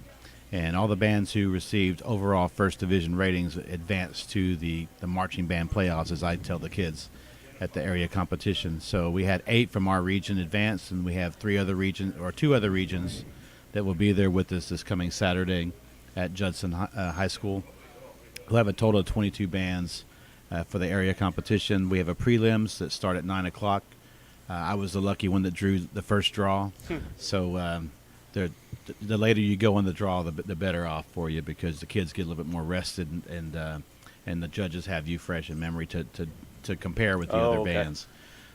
And all the bands who received overall first division ratings advanced to the marching band playoffs, as I tell the kids at the area competition. So we had 8 from our region advanced, and we have 2 other regions that will be there with us this coming Saturday at Judson High School. We'll have a total of 22 bands for the area competition. We have a prelims that start at 9 o'clock. I was the lucky one that drew the first draw. So the later you go in the draw, the better off for you, because the kids get a little bit more rested, and the judges have you fresh in memory to compare with the other bands.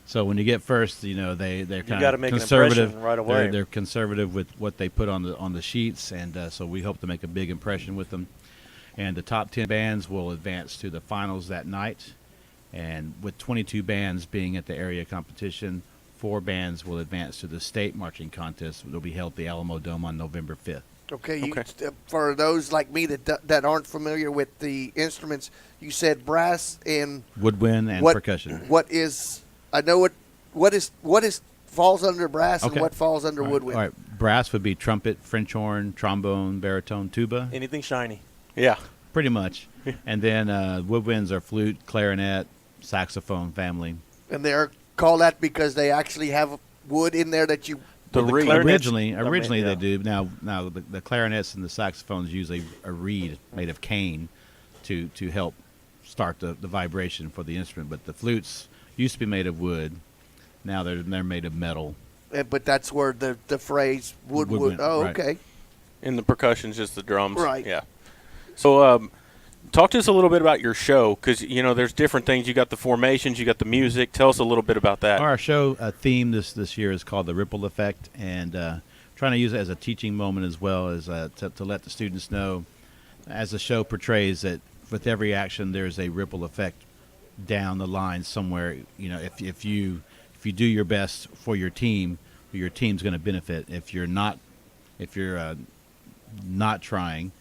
So when you get first, they're kind of conservative right away. They're conservative with what they put on the sheets, and so we hope to make a big impression with them. And the top 10 bands will advance to the finals that night. And with 22 bands being at the area competition, 4 bands will advance to the state marching contest that will be held at the Alamo Dome on November 5th. Okay, for those like me that aren't familiar with the instruments, you said brass and woodwind and percussion. What is falls under brass and what falls under woodwind? All right, brass would be trumpet, French horn, trombone, baritone, tuba. Anything shiny. Yeah, pretty much. And then woodwinds are flute, clarinet, saxophone family. And they're called that because they actually have wood in there that you. Originally they do. Now the clarinets and the saxophones use a reed made of cane to help start the vibration for the instrument. But the flutes used to be made of wood. Now they're made of metal. But that's where the phrase wood. Oh, right. Okay. And the percussion's just the drums. Right. Yeah. So talk to us a little bit about your show, because there's different things. You got the formations, you got the music. Tell us a little bit about that. Our show theme this year is called the Ripple Effect, and trying to use it as a teaching moment as well as to let the students know, as the show portrays, that with every action there's a ripple effect down the line somewhere. If you do your best for your team's going to benefit. If you're not trying,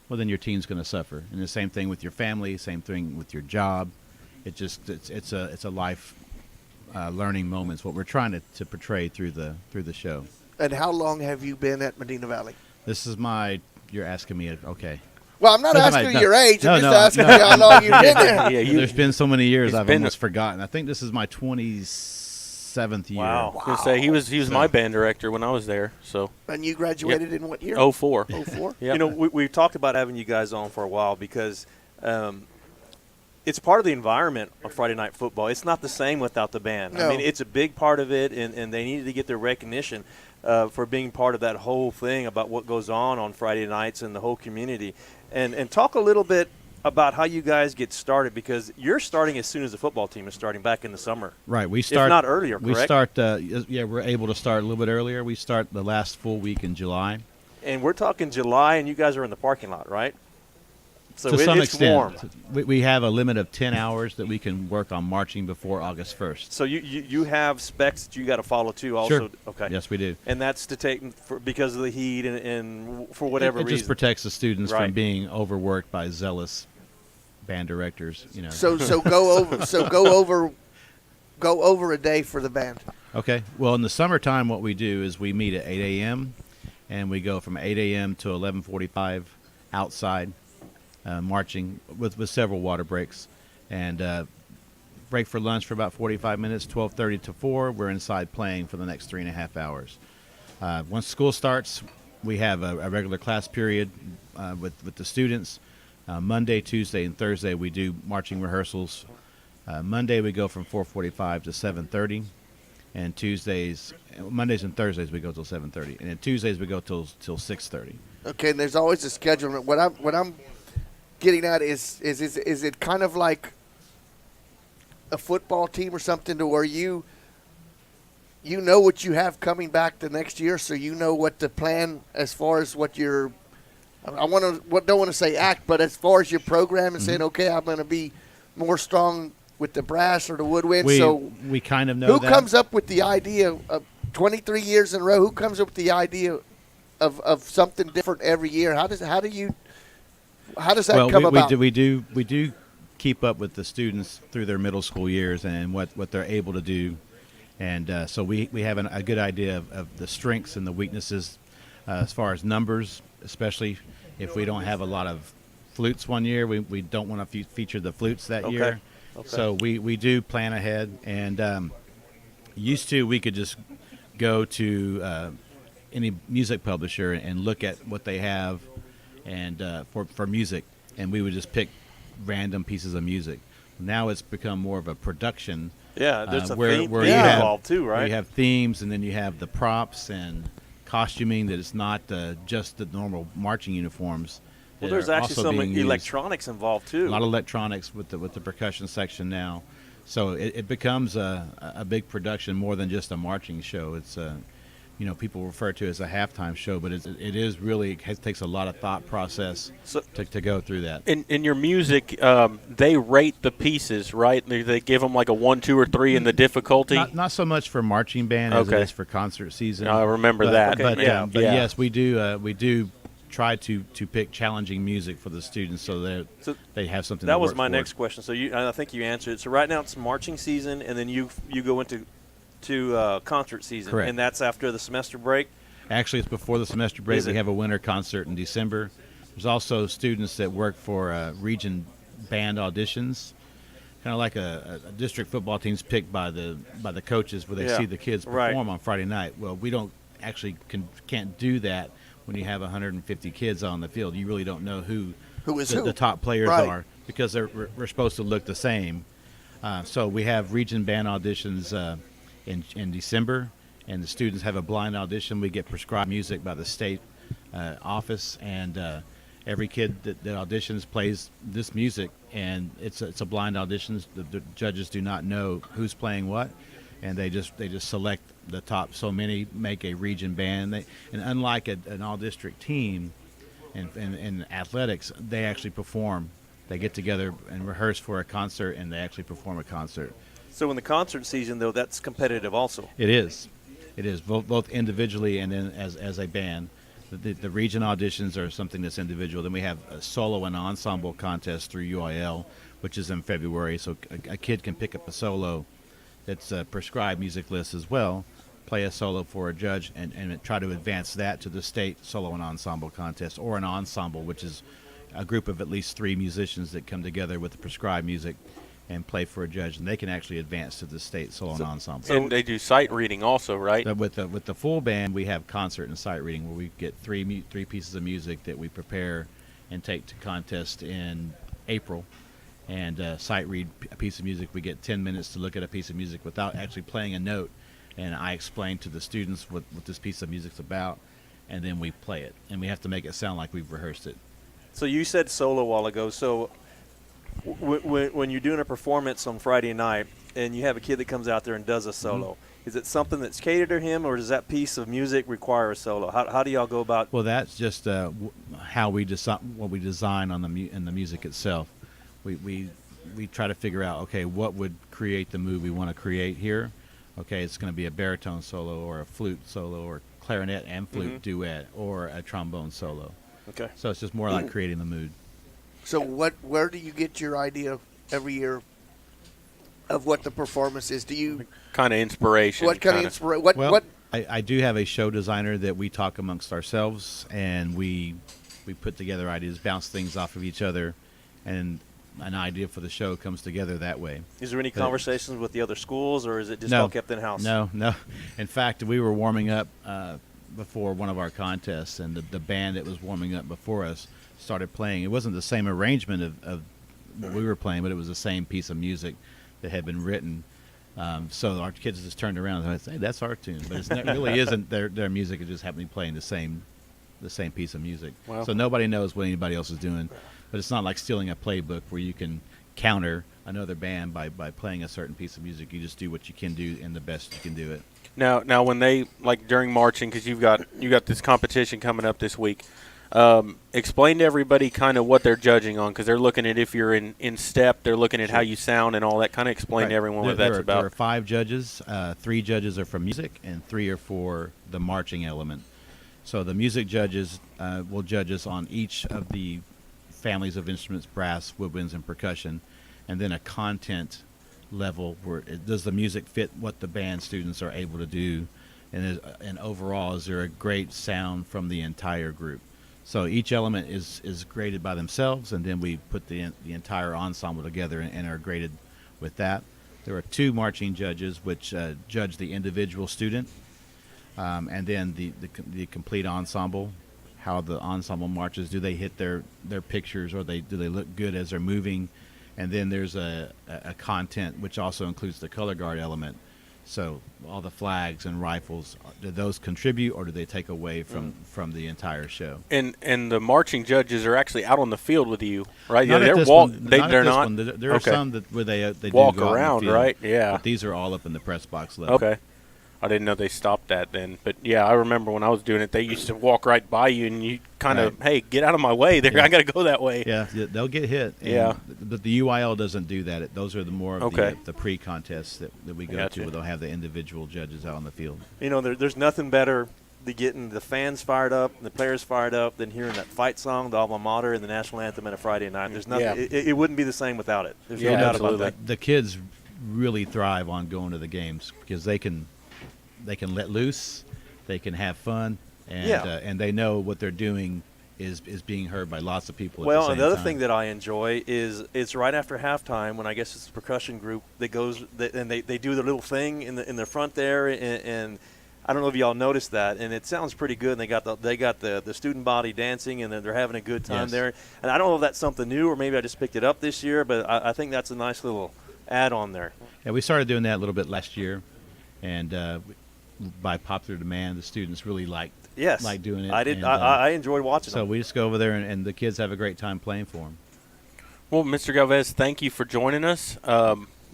well, then your team's going to suffer. And the same thing with your family, same thing with your job. It's a life learning moment. It's what we're trying to portray through the show. And how long have you been at Medina Valley? This is you're asking me, okay. Well, I'm not asking you your age. I'm just asking you how long you've been there. There's been so many years I've almost forgotten. I think this is my 27th year. Wow. I was going to say, he was my band director when I was there. So. And you graduated in what year? 04. 04? Yep. We've talked about having you guys on for a while because it's part of the environment of Friday Night Football. It's not the same without the band. No. I mean, it's a big part of it, and they needed to get their recognition for being part of that whole thing about what goes on Friday nights and the whole community. And talk a little bit about how you guys get started, because you're starting as soon as the football team is starting back in the summer. Right. We start, if not earlier, correct? We start, we're able to start a little bit earlier. We start the last full week in July. And we're talking July, and you guys are in the parking lot, right? So to some it's extent. warm. We have a limit of 10 hours that we can work on marching before August 1st. So you have specs that you got to follow too also? Sure. Okay. Yes, we do. And that's to take because of the heat and for whatever reason. It just protects the students from being overworked by zealous band directors, So go over a day for the band. Okay. Well, in the summertime, what we do is we meet at 8 a.m. and we go from 8 a.m. to 11:45 outside, marching with several water breaks, and break for lunch for about 45 minutes. 12:30 to 4, we're inside playing for the next 3.5 hours. Once school starts, we have a regular class period with the students. Monday, Tuesday, and Thursday we do marching rehearsals. Monday we go from 4:45 to 7:30, and Mondays and Thursdays we go till 7:30, and then Tuesdays we go till 6:30. Okay, and there's always a schedule. What I'm getting at is it kind of like a football team or something, to where you know what you have coming back the next year, so you know what to plan as far as what you're. Don't want to say act, but as far as your program and saying, okay, I'm going to be more strong with the brass or the woodwind. We kind of know that. Who comes up with the idea of 23 years in a row? Who comes up with the idea of something different every year? How does that come about? We do keep up with the students through their middle school years and what they're able to do, and so we have a good idea of the strengths and the weaknesses as far as numbers, especially if we don't have a lot of flutes one year. We don't want to feature the flutes that year. Okay. So we do plan ahead, and used to we could just go to any music publisher and look at what they have and for music, and we would just pick random pieces of music. Now it's become more of a production. Yeah, there's where theme you have, involved too, right? You have themes, and then you have the props and costuming that it's not just the normal marching uniforms. Well, there's actually some electronics involved too. A lot of electronics with the percussion section now, so it becomes a big production more than just a marching show. It's people refer to as a halftime show, but it is really takes a lot of thought process to go through that. In your music, they rate the pieces, right? They give them like a 1, 2, or 3 in the difficulty. Not so much for marching band as it is for concert season. I remember that. But yes, we do try to pick challenging music for the students so that they have something. That to was work my for. next question. So I think you answered it. So right now it's marching season, and then you go into concert season. Correct. And that's after the semester break? Actually, it's before the semester break. We have a winter concert in December. There's also students that work for region band auditions, kind of like a district football team's picked by the coaches where they see the kids perform on Friday night. Well, we don't actually can't do that when you have 150 kids on the field. You really don't know who the top players are because we're supposed to look the same. So we have region band auditions in December, and the students have a blind audition. We get prescribed music by the state office, and every kid that auditions plays this music, and it's a blind audition. The judges do not know who's playing what, and they just select the top so many, make a region band. And unlike an all-district team in athletics, they actually perform. They get together and rehearse for a concert, and they actually perform a concert. So in the concert season, though, that's competitive also. It is both individually and then as a band. The region auditions are something that's individual. Then we have a solo and ensemble contest through UIL, which is in February. So a kid can pick up a solo that's a prescribed music list as well, play a solo for a judge, and try to advance that to the state solo and ensemble contest, or an ensemble, which is a group of at least 3 musicians that come together with the prescribed music and play for a judge, and they can actually advance to the state solo and ensemble. And they do sight reading also, right? With the full band, we have concert and sight reading, where we get three pieces of music that we prepare and take to contest in April. And sight read a piece of music. We get 10 minutes to look at a piece of music without actually playing a note, and I explain to the students what this piece of music's about, and then we play it, and we have to make it sound like we've rehearsed it. So you said solo a while ago. So when you're doing a performance on Friday night and you have a kid that comes out there and does a solo, is it something that's catered to him, or does that piece of music require a solo? How do y'all go about? Well, that's just how we what we design on in the music itself. We try to figure out, okay, what would create the mood we want to create here. Okay, it's going to be a baritone solo or a flute solo or clarinet and flute duet or a trombone solo. Okay. So it's just more like creating the mood. So where do you get your idea every year of what the performance is? Do you kind of inspiration? What kind of inspiration? What? I do have a show designer that we talk amongst ourselves, and we put together ideas, bounce things off of each other, and an idea for the show comes together that way. Is there any conversations with the other schools, or is it just all kept in-house? No. In fact, we were warming up before one of our contests, and the band that was warming up before us started playing. It wasn't the same arrangement of what we were playing, but it was the same piece of music that had been written. So our kids just turned around and said, "Hey, that's our tune," but it really isn't their music. It just happened to be playing the same piece of music. Wow. So nobody knows what anybody else is doing. But it's not like stealing a playbook where you can counter another band by playing a certain piece of music. You just do what you can do and the best you can do it. Now when they, like during marching, because you got this competition coming up this week, explain to everybody kind of what they're judging on, because they're looking at if you're in step, they're looking at how you sound and all that. Kind of explain to everyone what that's about. There are 5 judges. 3 judges are for music and 3 are for the marching element. So the music judges will judge us on each of the families of instruments: brass, woodwinds, and percussion, and then a content level where does the music fit what the band students are able to do, and overall, is there a great sound from the entire group? So each element is graded by themselves, and then we put the entire ensemble together and are graded with that. There are 2 marching judges which judge the individual student, and then the complete ensemble. How the ensemble marches, do they hit their pictures, or do they look good as they're moving? And then there's a content, which also includes the color guard element. So all the flags and rifles, do those contribute, or do they take away from the entire show? And the marching judges are actually out on the field with you, right? Not They're at this walk. one. They're not. One. There are some where they walk do go around, out in the field, right? Yeah. But these are all up in the press box level. Okay. I didn't know they stopped that then. But, yeah, I remember when I was doing it, they used to walk right by you, and you kind of, hey, get out of my way. I got to go that way. Yeah, they'll get hit. Yeah. But the UIL doesn't do that. Those are the more of Okay. the pre-contests that we go Gotcha. to where they'll have the individual judges out on the field. You know, there's nothing better than getting the fans fired up and the players fired up than hearing that fight song, the alma mater, and the national anthem on a Friday night. There's nothing. Yeah. It wouldn't be the same without it. There's no Yeah, doubt absolutely. about that. The kids really thrive on going to the games because they can let loose, they can have fun, and and they know what they're doing is being heard by lots of people. Well, at the and same the other time. thing that I enjoy is it's right after halftime when I guess it's the percussion group that goes and they do their little thing in the front there, and I don't know if y'all noticed that, and it sounds pretty good. And they got the student body dancing, and they're having a good time Yes. there. And I don't know if that's something new or maybe I just picked it up this year, but I think that's a nice little add-on there. Yeah, we started doing that a little bit last year, and by popular demand, the students really liked doing it. I did. and, I enjoyed watching So them. we just go over there, and the kids have a great time playing for them. Well, Mr. Galvez, thank you for joining us.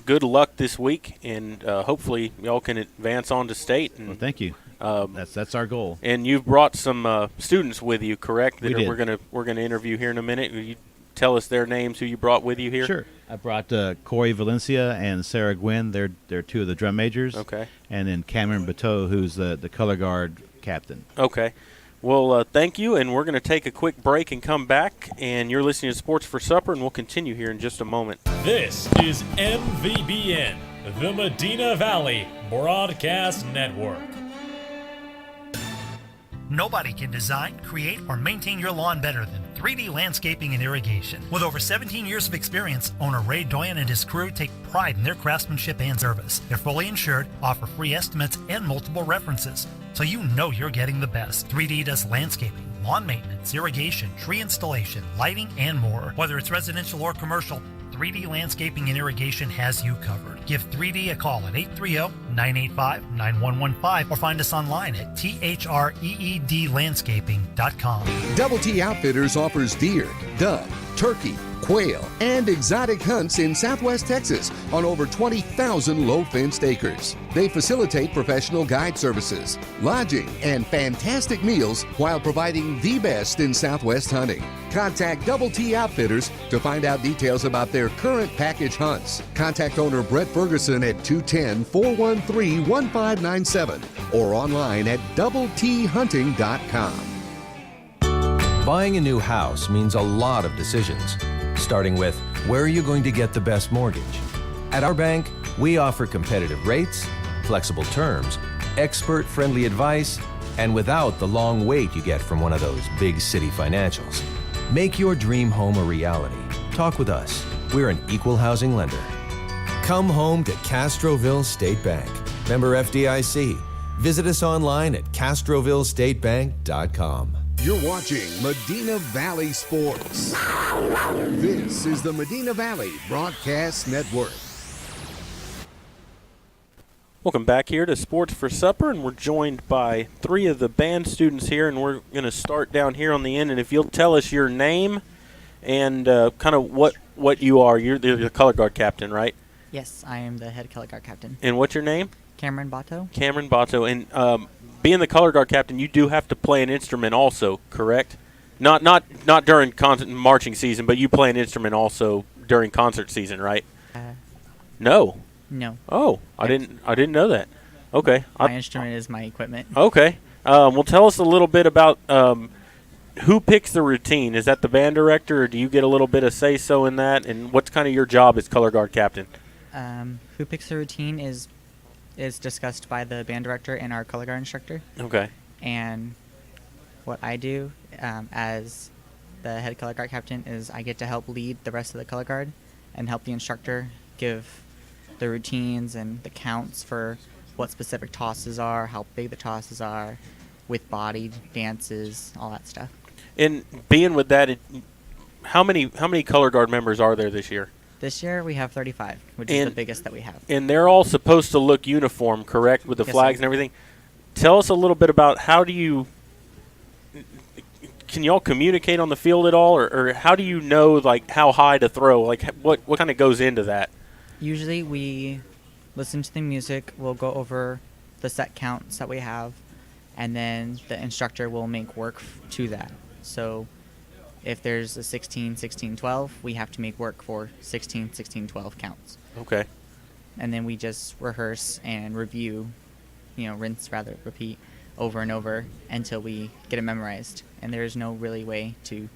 Good luck this week, and hopefully y'all can advance on to state. And, Well, thank you. That's our goal. And you've brought some students with you, correct? We did. We're gonna interview here in a minute. Will you tell us their names, who you brought with you here? Sure. I brought Corey Valencia and Sarah Gwynn. They're two of the drum majors. Okay. And then Cameron Bateau, who's the color guard captain. Okay. Well, thank you, and we're going to take a quick break and come back. And you're listening to Sports for Supper, and we'll continue here in just a moment. This is MVBN, the Medina Valley Broadcast Network. Nobody can design, create, or maintain your lawn better than 3D Landscaping and Irrigation. With over 17 years of experience, owner Ray Doyen and his crew take pride in their craftsmanship and service. They're fully insured, offer free estimates, and multiple references, so you know you're getting the best. 3D does landscaping, lawn maintenance, irrigation, tree installation, lighting, and more. Whether it's residential or commercial, 3D Landscaping and Irrigation has you covered. Give 3D a call at 830-985-9115 or find us online at threedlandscaping.com. Double T Outfitters offers deer, dove, turkey, quail, and exotic hunts in Southwest Texas on over 20,000 low-fenced acres. They facilitate professional guide services, lodging, and fantastic meals while providing the best in Southwest hunting. Contact Double T Outfitters to find out details about their current package hunts. Contact owner Brett Ferguson at 210-413-1597 or online at doubleThunting.com. Buying a new house means a lot of decisions, starting with where are you going to get the best mortgage? At our bank, we offer competitive rates, flexible terms, expert-friendly advice, and without the long wait you get from one of those big city financials. Make your dream home a reality. Talk with us. We're an equal housing lender. Come home to Castroville State Bank. Member FDIC. Visit us online at castrovillestatebank.com. You're watching Medina Valley Sports. This is the Medina Valley Broadcast Network. Welcome back here to Sports for Supper, and we're joined by three of the band students here, and we're going to start down here on the end. And if you'll tell us your name and kind of what you are. You're the color guard captain, right? Yes, I am the head color guard captain. And what's your name? Cameron Bato. Cameron Bato. And being the color guard captain, you do have to play an instrument also, correct? Not during marching season, but you play an instrument also during concert season, right? No. No. Oh, I didn't know that. Okay. My instrument is my equipment. Okay. Well, tell us a little bit about who picks the routine. Is that the band director, or do you get a little bit of say-so in that? And what's kind of your job as color guard captain? Who picks the routine is discussed by the band director and our color guard instructor. Okay. And what I do as the head color guard captain is I get to help lead the rest of the color guard and help the instructor give the routines and the counts for what specific tosses are, how big the tosses are, with body dances, all that stuff. And being with that, how many color guard members are there this year? This year we have 35, which is the biggest that we have. And they're all supposed to look uniform, correct, with the Yes, flags sir. and everything. Tell us a little bit about can y'all communicate on the field at all, or how do you know like how high to throw? Like what kind of goes into that? Usually we listen to the music, we'll go over the set counts that we have, and then the instructor will make work to that. So if there's a 16, 16, 12, we have to make work for 16, 16, 12 counts. Okay. And then we just rehearse and review, rinse, repeat over and over until we get it memorized. And there's no really way to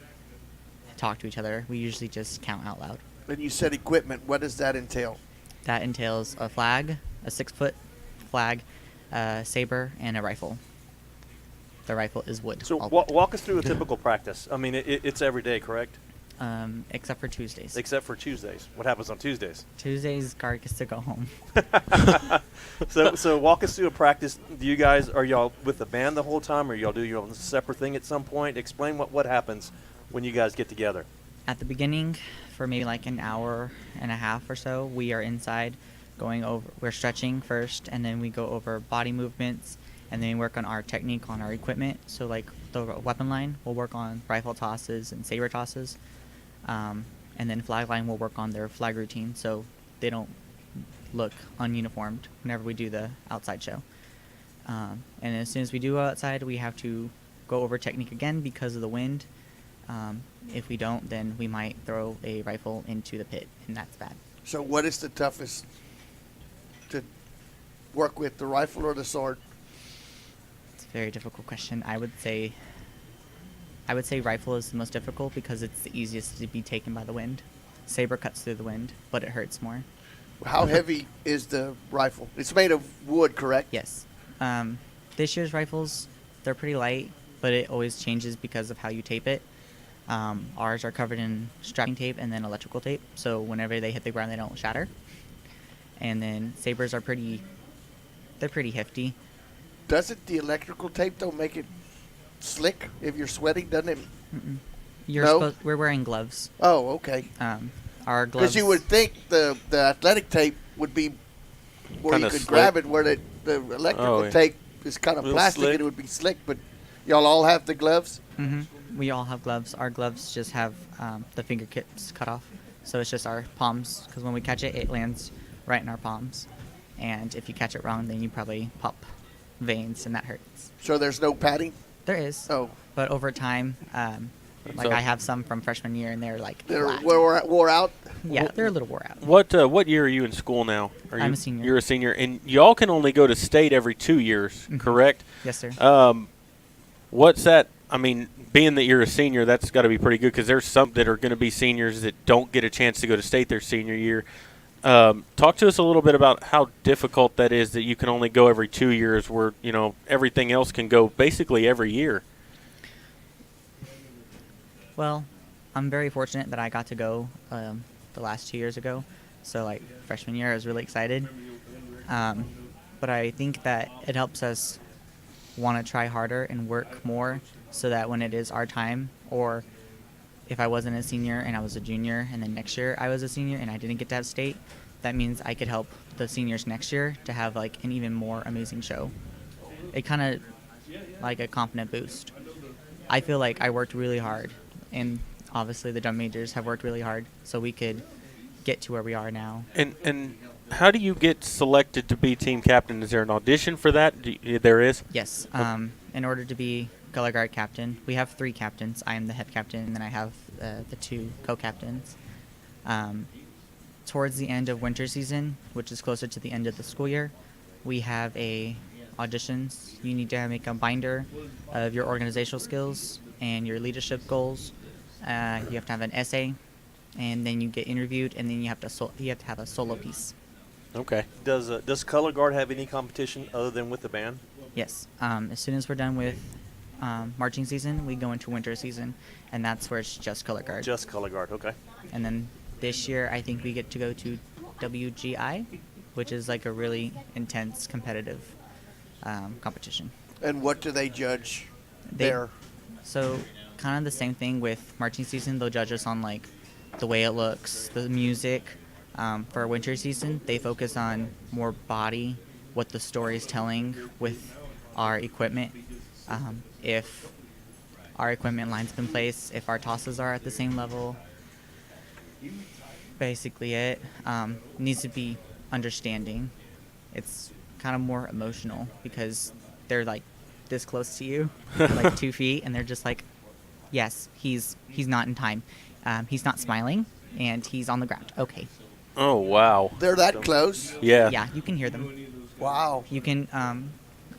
talk to each other. We usually just count out loud. And you said equipment. What does that entail? That entails a flag, a 6-foot flag, a saber, and a rifle. The rifle is wood. So walk us through a typical practice. I mean, it's every day, correct? Except for Tuesdays. Except for Tuesdays. What happens on Tuesdays? Tuesdays, guard gets to go home. So walk us through a practice. Are y'all with the band the whole time, or y'all do your own separate thing at some point? Explain what happens when you guys get together. At the beginning, for maybe like an hour and a half or so, we are inside we're stretching first, and then we go over body movements, and then we work on our technique on our equipment. So like the weapon line, we'll work on rifle tosses and saber tosses. And then flag line will work on their flag routine so they don't look ununiformed whenever we do the outside show. And as soon as we do outside, we have to go over technique again because of the wind. If we don't, then we might throw a rifle into the pit, and that's bad. So what is the toughest to work with, the rifle or the sword? It's a very difficult question. I would say rifle is the most difficult because it's the easiest to be taken by the wind. Saber cuts through the wind, but it hurts more. How heavy is the rifle? It's made of wood, correct? Yes. This year's rifles, they're pretty light, but it always changes because of how you tape it. Ours are covered in strapping tape and then electrical tape, so whenever they hit the ground, they don't shatter. And then sabers are pretty hefty. Doesn't the electrical tape, though, make it slick if you're sweating, doesn't it? Mm-mm. We're wearing gloves. Oh, okay. Our gloves. Because you would think the athletic tape would be where kinda you could slick. grab it, where the electrical tape is kind of plastic and it would be slick. But y'all all have the gloves? Mm-hmm. We all have gloves. Our gloves just have the fingertips cut off, so it's just our palms. Because when we catch it, it lands right in our palms, and if you catch it wrong, then you probably pop veins, and that hurts. So there's no padding? There is. Oh. But over time, So- I have some from freshman year, and they're like They're flat. wore out? Yeah, they're a little wore out. What year are you in school now? I'm a senior. You're a senior, and y'all can only go to state every 2 years, correct? Yes, sir. What's that? I mean, being that you're a senior, that's got to be pretty good because there's some that are going to be seniors that don't get a chance to go to state their senior year. Talk to us a little bit about how difficult that is that you can only go every 2 years where, everything else can go basically every year. Well, I'm very fortunate that I got to go the last 2 years ago. So, like, freshman year, I was really excited. But I think that it helps us want to try harder and work more so that when it is our time, or if I wasn't a senior and I was a junior and then next year I was a senior and I didn't get to have state, that means I could help the seniors next year to have, like, an even more amazing show. It kind of like a confident boost. I feel like I worked really hard, and obviously the drum majors have worked really hard so we could get to where we are now. And how do you get selected to be team captain? Is there an audition for that? There is? Yes. In order to be color guard captain, we have 3 captains. I am the head captain, and then I have the 2 co-captains. Towards the end of winter season, which is closer to the end of the school year, we have auditions. You need to make a binder of your organizational skills and your leadership goals. You have to have an essay, and then you get interviewed, and then you have to have a solo piece. Okay. Does color guard have any competition other than with the band? Yes. As soon as we're done with marching season, we go into winter season, and that's where it's just color guard. Just color guard, okay. And then this year, I think we get to go to WGI, which is like a really intense competitive competition. And what do they judge there? So kind of the same thing with marching season. They'll judge us on, like, the way it looks, the music. For winter season, they focus on more body, what the story is telling with our equipment. If our equipment lines up in place, if our tosses are at the same level. Basically it. Needs to be understanding. It's kind of more emotional because they're like this close to you, like 2 feet, and they're just like, yes, he's not in time. He's not smiling, and he's on the ground. Okay. Oh, wow. They're that close? Yeah. Yeah, you can hear them. Wow. You can,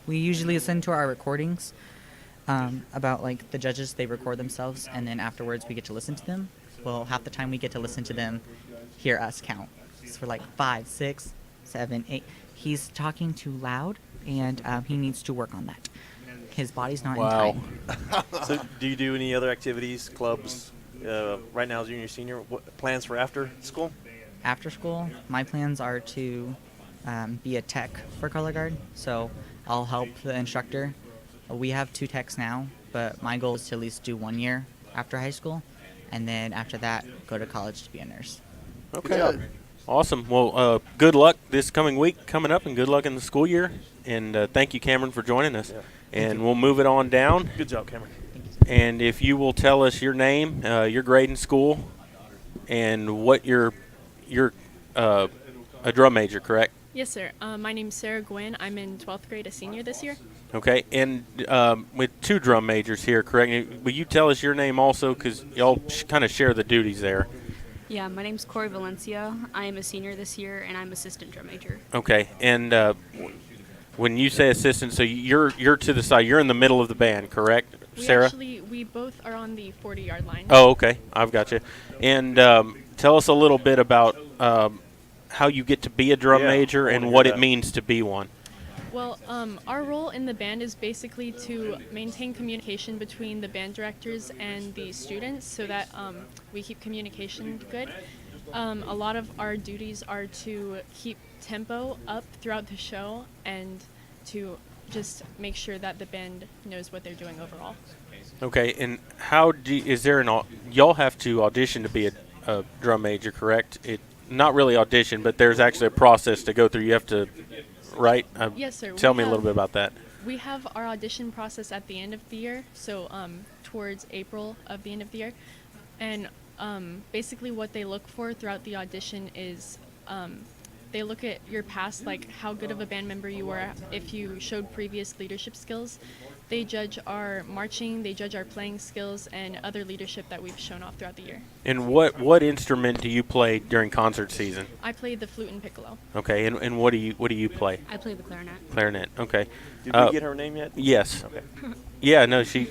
we usually listen to our recordings about, like, the judges, they record themselves, and then afterwards we get to listen to them. Well, half the time we get to listen to them hear us count. So we're like 5, 6, 7, 8. He's talking too loud, and he needs to work on that. His body's not in time. So do you do any other activities, clubs, right now junior, senior? What plans for after school? After school, my plans are to be a tech for color guard. So I'll help the instructor. We have 2 techs now, but my goal is to at least do 1 year after high school, and then after that, go to college to be a nurse. Okay. Awesome. Well, good luck this coming week coming up, and good luck in the school year. And thank you, Cameron, for joining us. Yeah. And we'll move it on down. Good job, Cameron. And if you will tell us your name, your grade in school, and what you're a drum major, correct? Yes, sir. My name's Sarah Gwynn. I'm in 12th grade, a senior this year. Okay. And with 2 drum majors here, correct? Will you tell us your name also, because y'all kind of share the duties there? Yeah, my name's Corey Valencia. I am a senior this year, and I'm assistant drum major. Okay. And when you say assistant, so you're to the side. You're in the middle of the band, correct, Sarah? We both are on the 40-yard line. Oh, okay. I've got you. And tell us a little bit about how you get to be a drum major and what it means to be one. Well, our role in the band is basically to maintain communication between the band directors and the students so that we keep communication good. A lot of our duties are to keep tempo up throughout the show and to just make sure that the band knows what they're doing overall. Okay, and y'all have to audition to be a drum major, correct? Not really audition, but there's actually a process to go through. You have to, right? Yes, sir. Tell me a little bit about that. We have our audition process at the end of the year, so towards April of the end of the year. And basically what they look for throughout the audition is they look at your past, like how good of a band member you were, if you showed previous leadership skills. They judge our marching, they judge our playing skills, and other leadership that we've shown off throughout the year. And what instrument do you play during concert season? I played the flute and piccolo. Okay, and what do you play? I play the clarinet. Clarinet. Okay. Did we get her name yet? Yes. Okay. Yeah. No. She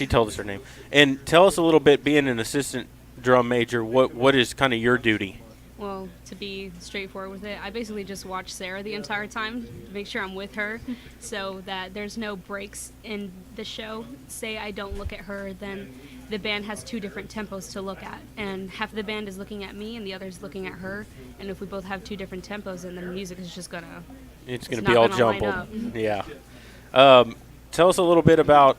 told us her name. And tell us a little bit. Being an assistant drum major, what is kind of your duty? Well, to be straightforward with it, I basically just watch Sarah the entire time, make sure I'm with her, so that there's no breaks in the show. Say I don't look at her, then the band has 2 different tempos to look at, and half of the band is looking at me and the other is looking at her, and if we both have 2 different tempos, then the music is just gonna... It's gonna be all jumbled. Yeah. Tell us a little bit about,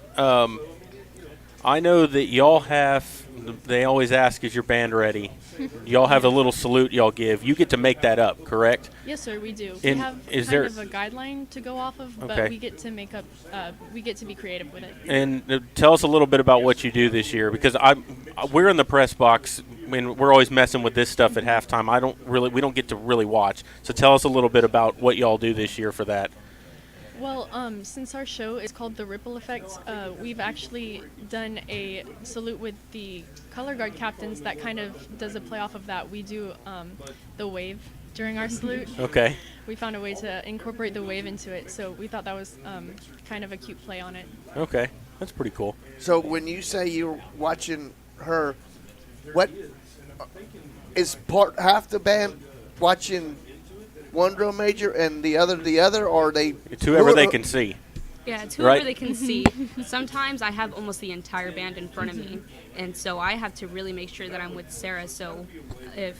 I know that y'all have, they always ask, is your band ready? Y'all have a little salute y'all give. You get to make that up, correct? Yes, sir, we do. And we have kind of a guideline to go off of, but we get to make up, we get to be creative with it. And tell us a little bit about what you do this year, because we're in the press box, and we're always messing with this stuff at halftime. We don't get to really watch. So tell us a little bit about what y'all do this year for that. Well, since our show is called The Ripple Effect, we've actually done a salute with the color guard captains that kind of does a play off of that. We do the wave during our salute. Okay. We found a way to incorporate the wave into it, so we thought that was kind of a cute play on it. Okay, that's pretty cool. So when you say you're watching her, what is half the band watching one drum major and the other, or they? It's whoever they can see. Yeah, it's whoever right? they can see. Sometimes I have almost the entire band in front of me, and so I have to really make sure that I'm with Sarah. So if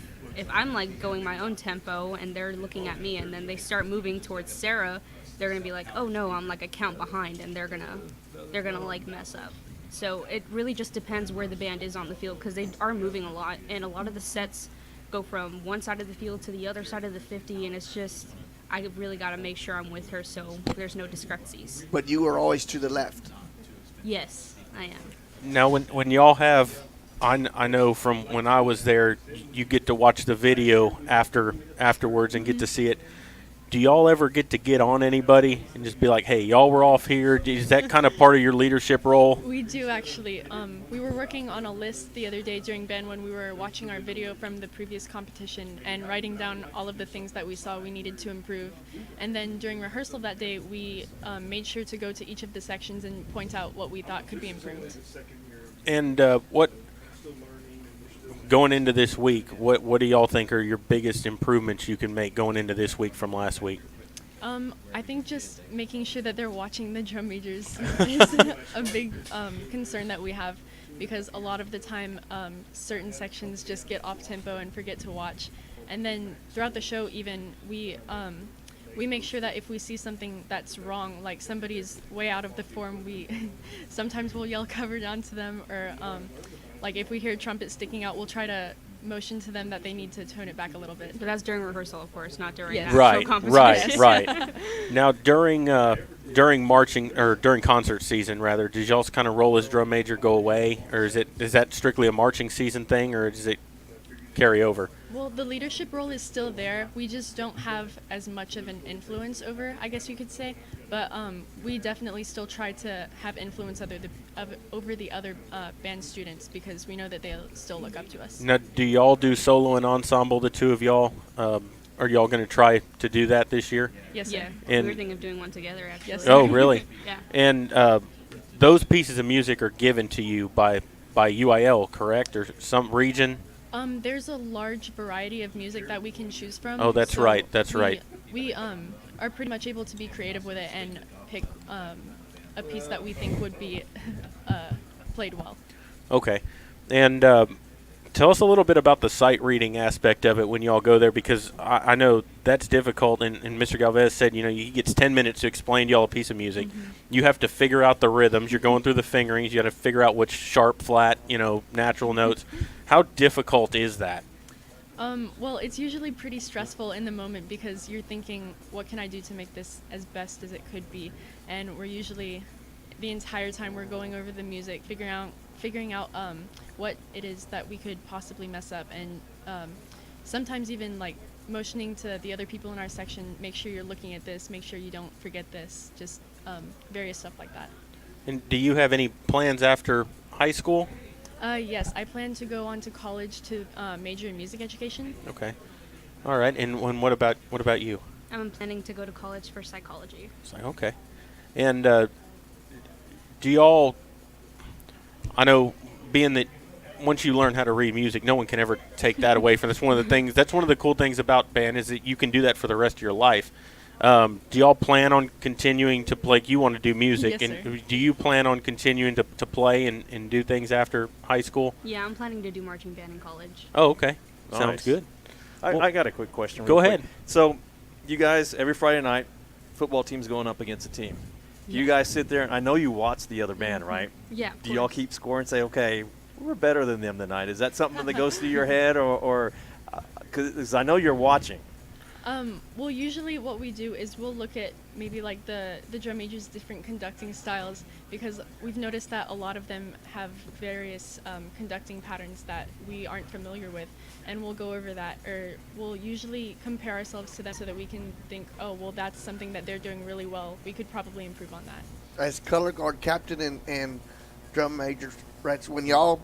I'm like going my own tempo and they're looking at me and then they start moving towards Sarah, they're gonna be like, oh no, I'm like a count behind, and they're gonna like mess up. So it really just depends where the band is on the field, because they are moving a lot, and a lot of the sets go from one side of the field to the other side of the 50, and it's just, I really got to make sure I'm with her so there's no discrepancies. But you are always to the left. Yes, I am. Now, when y'all have, I know from when I was there, you get to watch the video afterwards and get to see it. do y'all ever get on anybody and just be like, hey, y'all were off here? Is that kind of part of your leadership role? We do, actually. We were working on a list the other day during band when we were watching our video from the previous competition and writing down all of the things that we saw we needed to improve. And then during rehearsal that day, we made sure to go to each of the sections and point out what we thought could be improved. And what going into this week, what do y'all think are your biggest improvements you can make going into this week from last week? I think just making sure that they're watching the drum majors is a big concern that we have, because a lot of the time certain sections just get off tempo and forget to watch. And then throughout the show even, we make sure that if we see something that's wrong, like somebody's way out of the form, sometimes we'll yell cover down to them, or like if we hear trumpet sticking out, we'll try to motion to them that they need to tone it back a little bit. But that's during rehearsal, of course, not during Yes. actual competition. Right. Now, during marching or during concert season, rather, does y'all's kind of role as drum major go away, or is that strictly a marching season thing, or does it carry over? Well, the leadership role is still there. We just don't have as much of an influence over, I guess you could say. But we definitely still try to have influence over the other band students, because we know that they'll still look up to us. Now, do y'all do solo and ensemble, the two of y'all? Are y'all going to try to do that this year? Yes, sir. Yeah, And we were thinking of doing one together, actually. Yes, oh, really? Yeah. And those pieces of music are given to you by UIL, correct, or some region? There's a large variety of music that we can choose from. Oh, that's right. That's right. We are pretty much able to be creative with it and pick a piece that we think would be played well. Okay. And tell us a little bit about the sight reading aspect of it when you all go there, because I know that's difficult. And Mr. Galvez said, he gets 10 minutes to explain to y'all a piece of music. Mm-hmm. You have to figure out the rhythms. You're going through the fingerings. You got to figure out which sharp, flat, natural notes. How difficult is that? Well, it's usually pretty stressful in the moment, because you're thinking, what can I do to make this as best as it could be? And we're usually, the entire time we're going over the music, figuring out what it is that we could possibly mess up, and sometimes even like motioning to the other people in our section, make sure you're looking at this, make sure you don't forget this, just various stuff like that. And do you have any plans after high school? Yes, I plan to go on to college to major in music education. Okay. All right. And what about you? I'm planning to go to college for psychology. Okay. And do y'all, I know, being that once you learn how to read music, no one can ever take that away from us. That's one of the cool things about band, is that you can do that for the rest of your life. Do y'all plan on continuing to play? You want to do music, yes, and sir. do you plan on continuing to play and do things after high school? Yeah, I'm planning to do marching band in college. Oh, okay. Nice. Sounds good. I got a quick question. Go real ahead. quick. So, you guys, every Friday night, football team's going up against a team. Do you guys sit there, and I know you watch the other band, right? Yeah. Do y'all keep score and say, okay, we're better than them tonight? Is that something that goes through your head, or because I know you're watching? Well, usually what we do is we'll look at maybe like the drum majors' different conducting styles, because we've noticed that a lot of them have various conducting patterns that we aren't familiar with, and we'll go over that, or we'll usually compare ourselves to them so that we can think, oh, well, that's something that they're doing really well. We could probably improve on that. As color guard captain and drum majors, right, so when y'all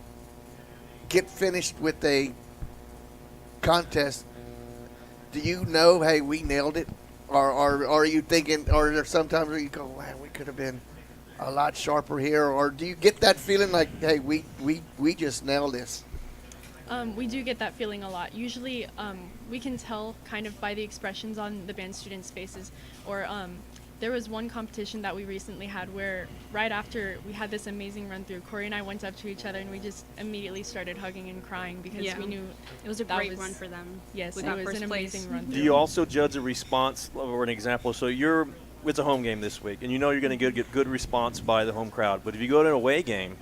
get finished with a contest, do you know, hey, we nailed it? Or are you thinking, or are there sometimes where you go, wow, we could have been a lot sharper here? Or do you get that feeling like, hey, we just nailed this? We do get that feeling a lot. Usually we can tell kind of by the expressions on the band students' faces. Or there was one competition that we recently had where right after we had this amazing run through, Corey and I went up to each other and we just immediately started hugging and crying, because we knew it was a great run for them. Yes, we it got was first an place. amazing run through. Do you also judge a response, or an example? So it's a home game this week, and you know you're going to get good response by the home crowd. But if you go to an away game,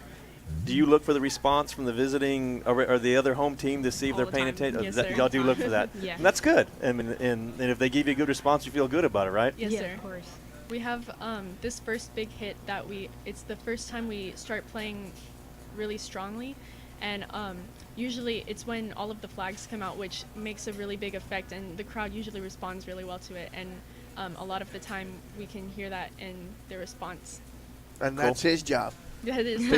do you look for the response from the visiting or the other home team to see if they're paying attention? Yes, sir. Y'all do look for that. Yeah. And that's good. And if they give you a good response, you feel good about it, right? Yes, sir. Of course. We have this first big hit that it's the first time we start playing really strongly, and usually it's when all of the flags come out, which makes a really big effect, and the crowd usually responds really well to it. And a lot of the time we can hear that in their response. And that's his job. That is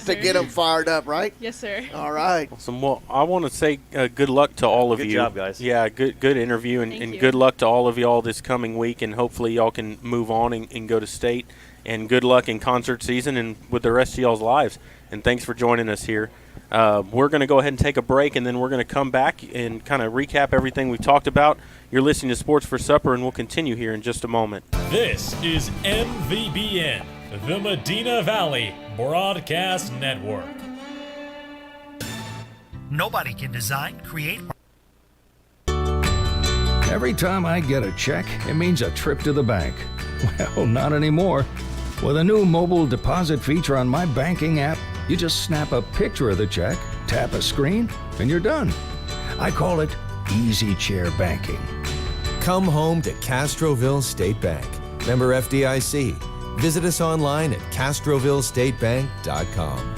to get them fired up, right? Yes, sir. All right. Awesome. Well, I want to say good luck to all of you. Good job, guys. Yeah, good interview, and Thank you. good luck to all of y'all this coming week, and hopefully y'all can move on and go to state. And good luck in concert season and with the rest of y'all's lives. And thanks for joining us here. We're going to go ahead and take a break, and then we're going to come back and kind of recap everything we've talked about. You're listening to Sports for Supper, and we'll continue here in just a moment. This is MVBN, the Medina Valley Broadcast Network. Nobody can design, create, Every time I get a check, it means a trip to the bank. Well, not anymore. With a new mobile deposit feature on my banking app, you just snap a picture of the check, tap a screen, and you're done. I call it Easy Chair Banking. Come home to Castroville State Bank. Member FDIC. Visit us online at CastrovilleStateBank.com.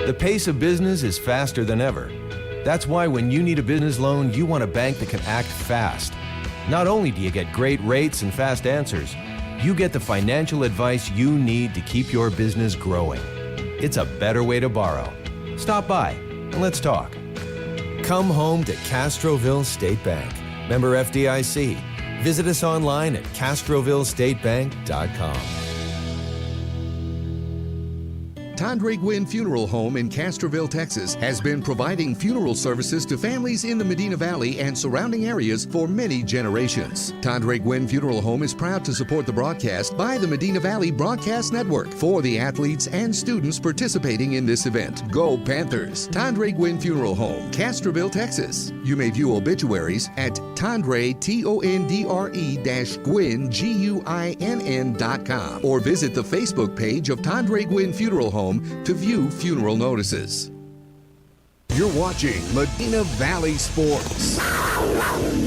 The pace of business is faster than ever. That's why when you need a business loan, you want a bank that can act fast. Not only do you get great rates and fast answers, you get the financial advice you need to keep your business growing. It's a better way to borrow. Stop by and let's talk. Come home to Castroville State Bank. Member FDIC. Visit us online at CastrovilleStateBank.com. Tandre Gwynn Funeral Home in Castroville, Texas, has been providing funeral services to families in the Medina Valley and surrounding areas for many generations. Tandre Gwynn Funeral Home is proud to support the broadcast by the Medina Valley Broadcast Network for the athletes and students participating in this event. Go Panthers! Tandre Gwynn Funeral Home, Castroville, Texas. You may view obituaries at Tandre, Tondre-Gwynn, Guinn.com, or visit the Facebook page of Tandre Gwynn Funeral Home to view funeral notices. You're watching Medina Valley Sports.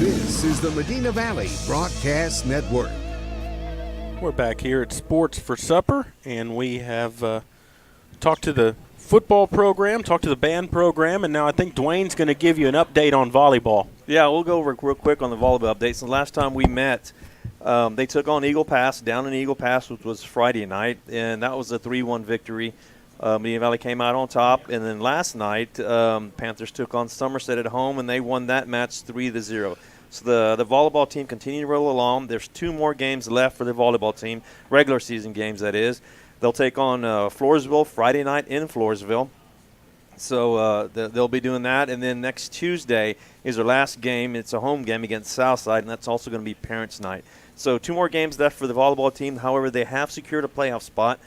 This is the Medina Valley Broadcast Network. We're back here at Sports for Supper, and we have talked to the football program, talked to the band program, and now I think Dwayne's going to give you an update on volleyball. Yeah, we'll go over real quick on the volleyball updates. The last time we met, they took on Eagle Pass, down in Eagle Pass, which was Friday night, and that was a 3-1 victory. Medina Valley came out on top, and then last night, Panthers took on Somerset at home, and they won that match 3-0. So the volleyball team continued to roll along. There's 2 more games left for the volleyball team, regular season games, that is. They'll take on Floresville Friday night in Floresville. So they'll be doing that. And then next Tuesday is their last game. It's a home game against Southside, and that's also going to be Parents' Night. So 2 more games left for the volleyball team. However, they have secured a playoff spot.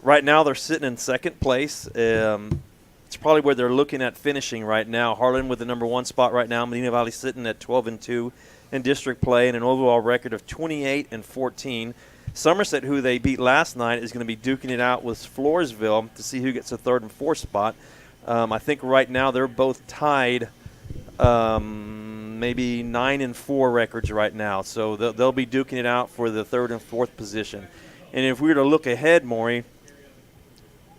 Right now they're sitting in second place. It's probably where they're looking at finishing right now. Harlan with the number 1 spot right now. Medina Valley sitting at 12-2 in district play and an overall record of 28-14. Somerset, who they beat last night, is going to be duking it out with Floresville to see who gets the 3rd and 4th spot. I think right now they're both tied, maybe 9-4 records right now. So they'll be duking it out for the 3rd and 4th position. And if we were to look ahead, Maury,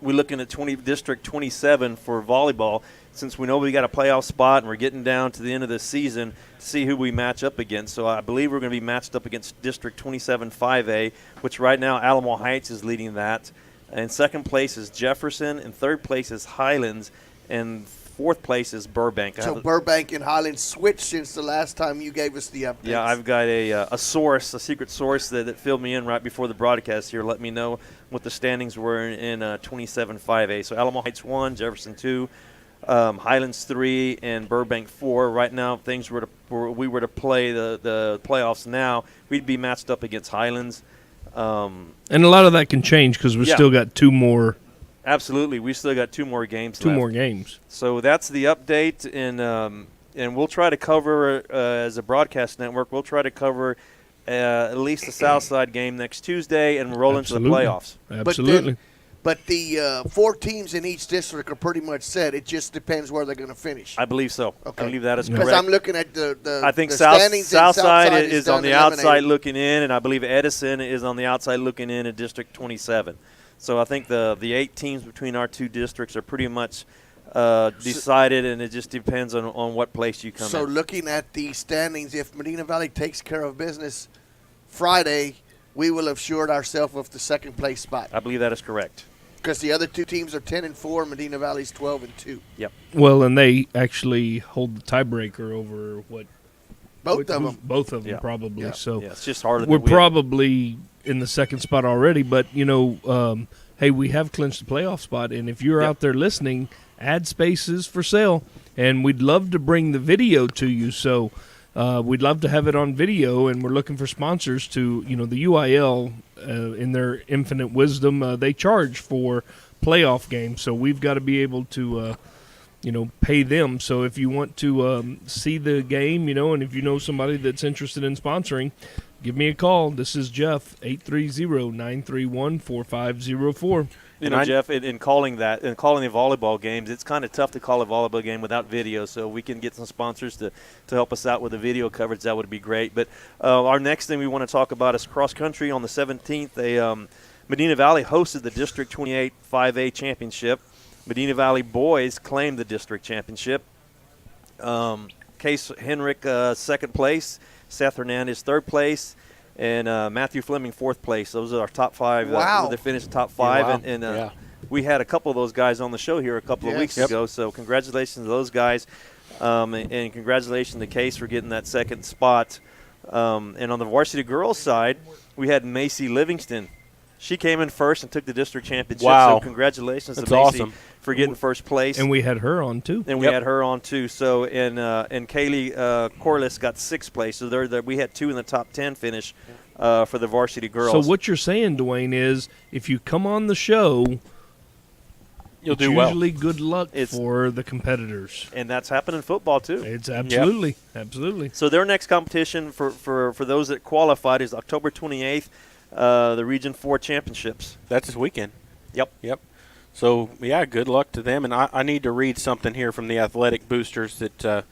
we're looking at District 27 for volleyball, since we know we got a playoff spot and we're getting down to the end of the season to see who we match up against. So I believe we're going to be matched up against District 27 5A, which right now Alamo Heights is leading that. And second place is Jefferson, and third place is Highlands, and fourth place is Burbank. So Burbank and Highlands switched since the last time you gave us the updates. Yeah, I've got a source, a secret source that filled me in right before the broadcast here. Let me know what the standings were in 27 5A. So Alamo Heights 1, Jefferson 2, Highlands 3, and Burbank 4. Right now, if we were to play the playoffs now, we'd be matched up against Highlands. And a lot of that can change because we've still got 2 more. Absolutely. We still got 2 more games left. 2 more games. So that's the update. And and we'll try to cover as a broadcast network. We'll try to cover at least the Southside game next Tuesday and roll into the playoffs. Absolutely. But the 4 teams in each district are pretty much set. It just depends where they're going to finish. I believe so. Okay. I believe that is correct. Because I'm looking at the I think the standings. Southside is on the outside eliminated. looking in, and I believe Edison is on the outside looking in District 27. So I think the 8 teams between our 2 districts are pretty much decided, and it just depends on what place you come in. So looking at the standings, if Medina Valley takes care of business Friday, we will have assured ourselves of the second place spot. I believe that is correct. Because the other 2 teams are 10-4, Medina Valley's 12-2. Yep. Well, and they actually hold the tiebreaker over what? Both of them. Both of them, Yeah. probably. Yeah. So Yeah, it's just harder We're than we- probably in the second spot already, but hey, we have clinched the playoff spot, and if you're out there listening, ad spaces for sale, and we'd love to bring the video to you. So we'd love to have it on video, and we're looking for sponsors to, the UIL, in their infinite wisdom, they charge for playoff games. So we've got to be able to, pay them. So if you want to see the game, and if you know somebody that's interested in sponsoring, give me a call. This is Jeff, 830-931-4504. Jeff, in calling the volleyball games, it's kind of tough to call a volleyball game without video. So if we can get some sponsors to help us out with the video coverage, that would be great. But our next thing we want to talk about is cross country. On the 17th, Medina Valley hosted the District 28 5A championship. Medina Valley boys claimed the district championship. Case Henrik second place, Seth Hernandez third place, and Matthew Fleming fourth place. Those are our top 5. Wow. They finished top 5. Yeah, wow. And we had a couple of those guys on the show here a couple of weeks ago. So congratulations to those guys, and congratulations to Case for getting that second spot. And on the varsity girls side, we had Macy Livingston. She came in first and took the district championship. Wow. So congratulations That's to Macy awesome. for getting first place. And we had her on, too. And we had her on, too. So, and Kaylee Corliss got sixth place. So we had 2 in the top 10 finish for the varsity girls. So what you're saying, Dwayne, is if you come on the show, you'll it's do well. usually good luck for the competitors. And that's happened in football, too. It's absolutely, absolutely. So their next competition for those that qualified is October 28th, the Region 4 Championships. That's this weekend. Yep. So, good luck to them. And I need to read something here from the Athletic Boosters that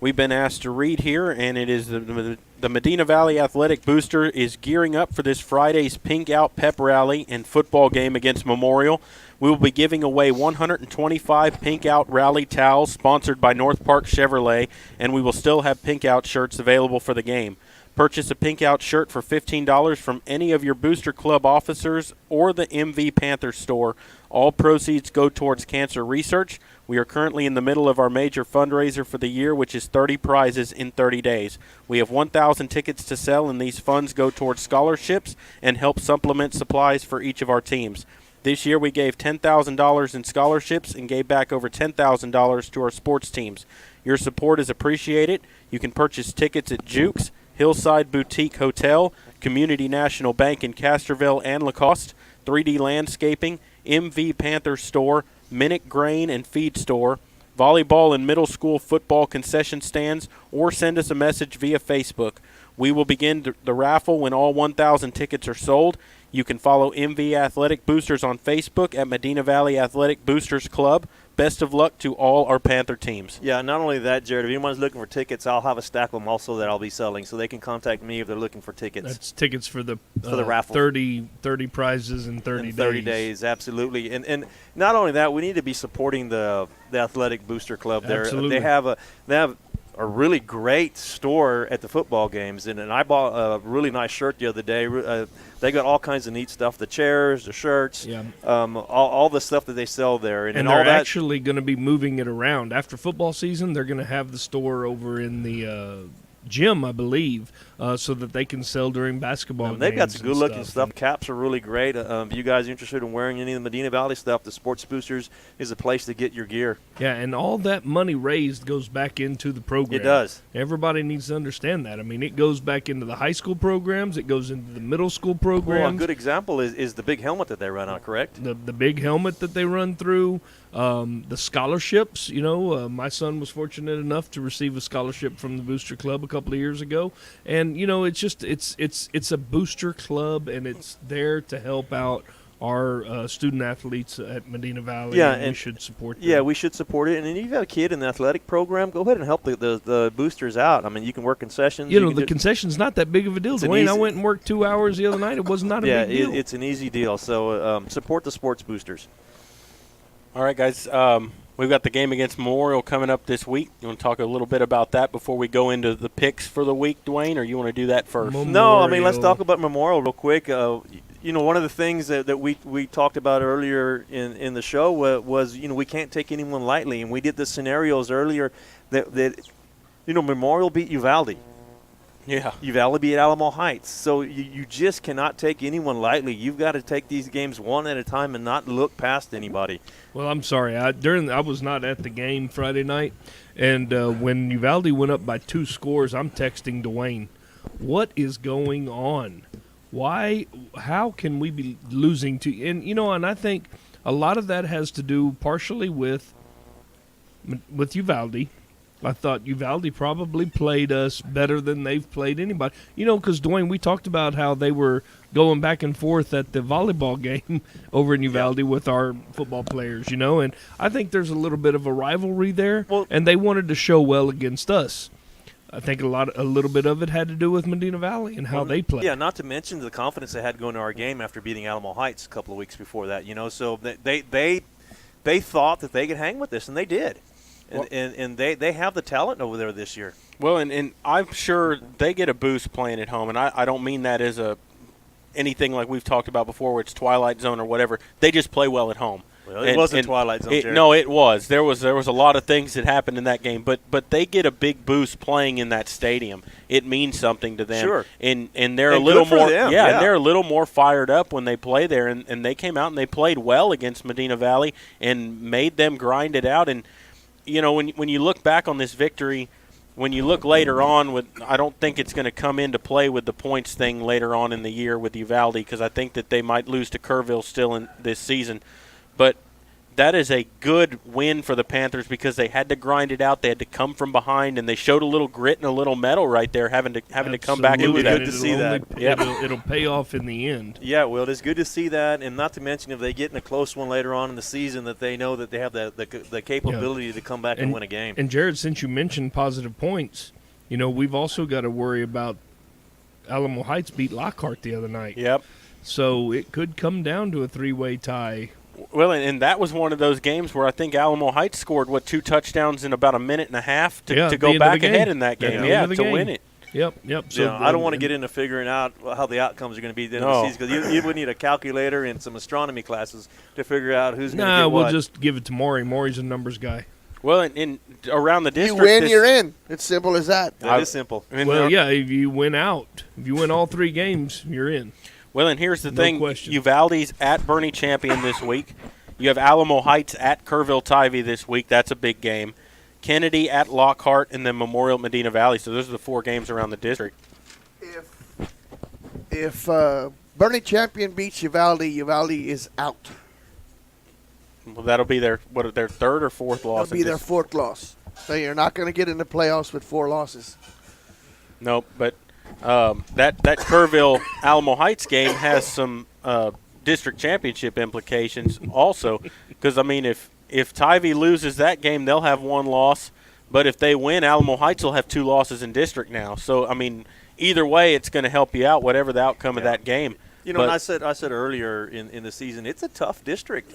we've been asked to read here, and it is the Medina Valley Athletic Booster is gearing up for this Friday's Pink Out Pep Rally and football game against Memorial. We will be giving away 125 Pink Out Rally towels sponsored by North Park Chevrolet, and we will still have Pink Out shirts available for the game. Purchase a Pink Out shirt for $15 from any of your Booster Club officers or the MV Panther store. All proceeds go towards cancer research. We are currently in the middle of our major fundraiser for the year, which is 30 prizes in 30 days. We have 1,000 tickets to sell, and these funds go towards scholarships and help supplement supplies for each of our teams. This year we gave $10,000 in scholarships and gave back over $10,000 to our sports teams. Your support is appreciated. You can purchase tickets at Jukes, Hillside Boutique Hotel, Community National Bank in Castroville and Lacoste, 3D Landscaping, MV Panther Store, Minute Grain and Feed Store, volleyball and middle school football concession stands, or send us a message via Facebook. We will begin the raffle when all 1,000 tickets are sold. You can follow MV Athletic Boosters on Facebook at Medina Valley Athletic Boosters Club. Best of luck to all our Panther teams. Yeah, not only that, Jared, if anyone's looking for tickets, I'll have a stack of them also that I'll be selling, so they can contact me if they're looking for tickets. That's tickets for the raffle. 30 prizes in 30 days. 30 days, absolutely. And not only that, we need to be supporting the Athletic Booster Club there. Absolutely. They have a really great store at the football games, and I bought a really nice shirt the other day. They got all kinds of neat stuff, the chairs, the shirts, all the stuff that they sell there. And all they're that. actually going to be moving it around. After football season, they're going to have the store over in the gym, I believe, so that they can sell during basketball games. They've got some good-looking stuff. stuff. Caps are really great. If you guys are interested in wearing any of the Medina Valley stuff, the Sports Boosters is a place to get your gear. Yeah, and all that money raised goes back into the program. It does. Everybody needs to understand that. I mean, it goes back into the high school programs. It goes into the middle school programs. Well, a good example is the big helmet that they run on, correct? The big helmet that they run through, the scholarships. My son was fortunate enough to receive a scholarship from the Booster Club a couple of years ago, and it's a booster club, and it's there to help out our student athletes at Medina Valley. Yeah, and we should support them. Yeah, we should support it. And if you've got a kid in the athletic program, go ahead and help the boosters out. I mean, you can work concessions. The concession's not that big of a deal. Dwayne, I went and worked 2 hours the other night. It was not a big deal. Yeah, it's an easy deal. So support the sports boosters. All right, guys. We've got the game against Memorial coming up this week. You want to talk a little bit about that before we go into the picks for the week, Dwayne, or you want to do that first? No, I mean, let's talk about Memorial real quick. One of the things that we talked about earlier in the show was we can't take anyone lightly, and we did the scenarios earlier that Memorial beat Uvalde. Yeah. Uvalde beat Alamo Heights. So you just cannot take anyone lightly. You've got to take these games one at a time and not look past anybody. Well, I'm sorry. I was not at the game Friday night, and when Uvalde went up by 2 scores, I'm texting Dwayne, what is going on? Why? How can we be losing to? And I think a lot of that has to do partially with Uvalde. I thought Uvalde probably played us better than they've played anybody. Because, Dwayne, we talked about how they were going back and forth at the volleyball game over in Uvalde with our football players, and I think there's a little bit of a rivalry there, and they wanted to show well against us. I think a little bit of it had to do with Medina Valley and how they played. Yeah, not to mention the confidence they had going to our game after beating Alamo Heights a couple of weeks before that, so they thought that they could hang with this, and they did. And they have the talent over there this year. Well, and I'm sure they get a boost playing at home, and I don't mean that as anything like we've talked about before where it's Twilight Zone or whatever. They just play well at home. Well, it wasn't Twilight Zone, Jared. No, it was. There was a lot of things that happened in that game, but they get a big boost playing in that stadium. It means something to them. Sure. And they're a little more them. And they're a little more fired up when they play there, and they came out and they played well against Medina Valley and made them grind it out. And when you look back on this victory, when you look later on, I don't think it's going to come into play with the points thing later on in the year with Uvalde, because I think that they might lose to Kerrville still in this season. But that is a good win for the Panthers because they had to grind it out. They had to come from behind, and they showed a little grit and a little mettle right there, having to come back and do that. It was good to see that. It'll pay off in the end. Yeah, well, it's good to see that, and not to mention if they get in a close one later on in the season, that they know that they have the capability to come back and win a game. And Jared, since you mentioned positive points, we've also got to worry about Alamo Heights beat Lockhart the other night. Yep. So it could come down to a 3-way tie. Well, and that was one of those games where I think Alamo Heights scored, 2 touchdowns in about a minute and a half to go back ahead in that game. To win it. Yep. So I don't want to get into figuring out how the outcomes are going to be at the end of the season, because you would need a calculator and some astronomy classes to figure out who's going to get what. We'll just give it to Maury. Maury's a numbers guy. Well, in around the district, you win, you're in. It's simple as that. It is simple. Well, yeah, if you win out, if you win all 3 games, you're in. Well, and here's the thing. Question. Uvalde's at Bernie Champion this week. You have Alamo Heights at Kerrville-Tivy this week. That's a big game. Kennedy at Lockhart, and then Memorial Medina Valley. So those are the 4 games around the district. If Bernie Champion beats Uvalde, Uvalde is out. Well, that'll be their 3rd or 4th loss. That'll be their 4th loss. So you're not going to get in the playoffs with 4 losses. Nope, but that Kerrville Alamo Heights game has some district championship implications also, because if Tivy loses that game, they'll have 1 loss, but if they win, Alamo Heights will have 2 losses in district now. So either way, it's going to help you out, whatever the outcome of that game. And I said earlier in the season, it's a tough district.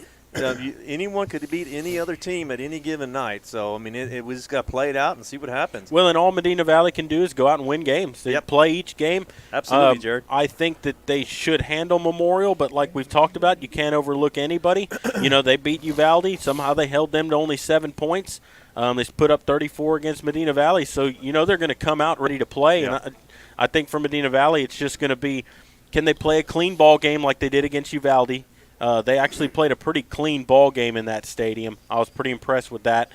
Anyone could beat any other team at any given night. So, I mean, we just got to play it out and see what happens. Well, and all Medina Valley can do is go out and win games. They play each game. Absolutely, Jared. I think that they should handle Memorial, but like we've talked about, you can't overlook anybody. They beat Uvalde. Somehow they held them to only 7 points. They put up 34 against Medina Valley. So, they're going to come out ready to play. Yeah. And I think for Medina Valley, it's just going to be, can they play a clean ball game like they did against Uvalde? They actually played a pretty clean ball game in that stadium. I was pretty impressed with that.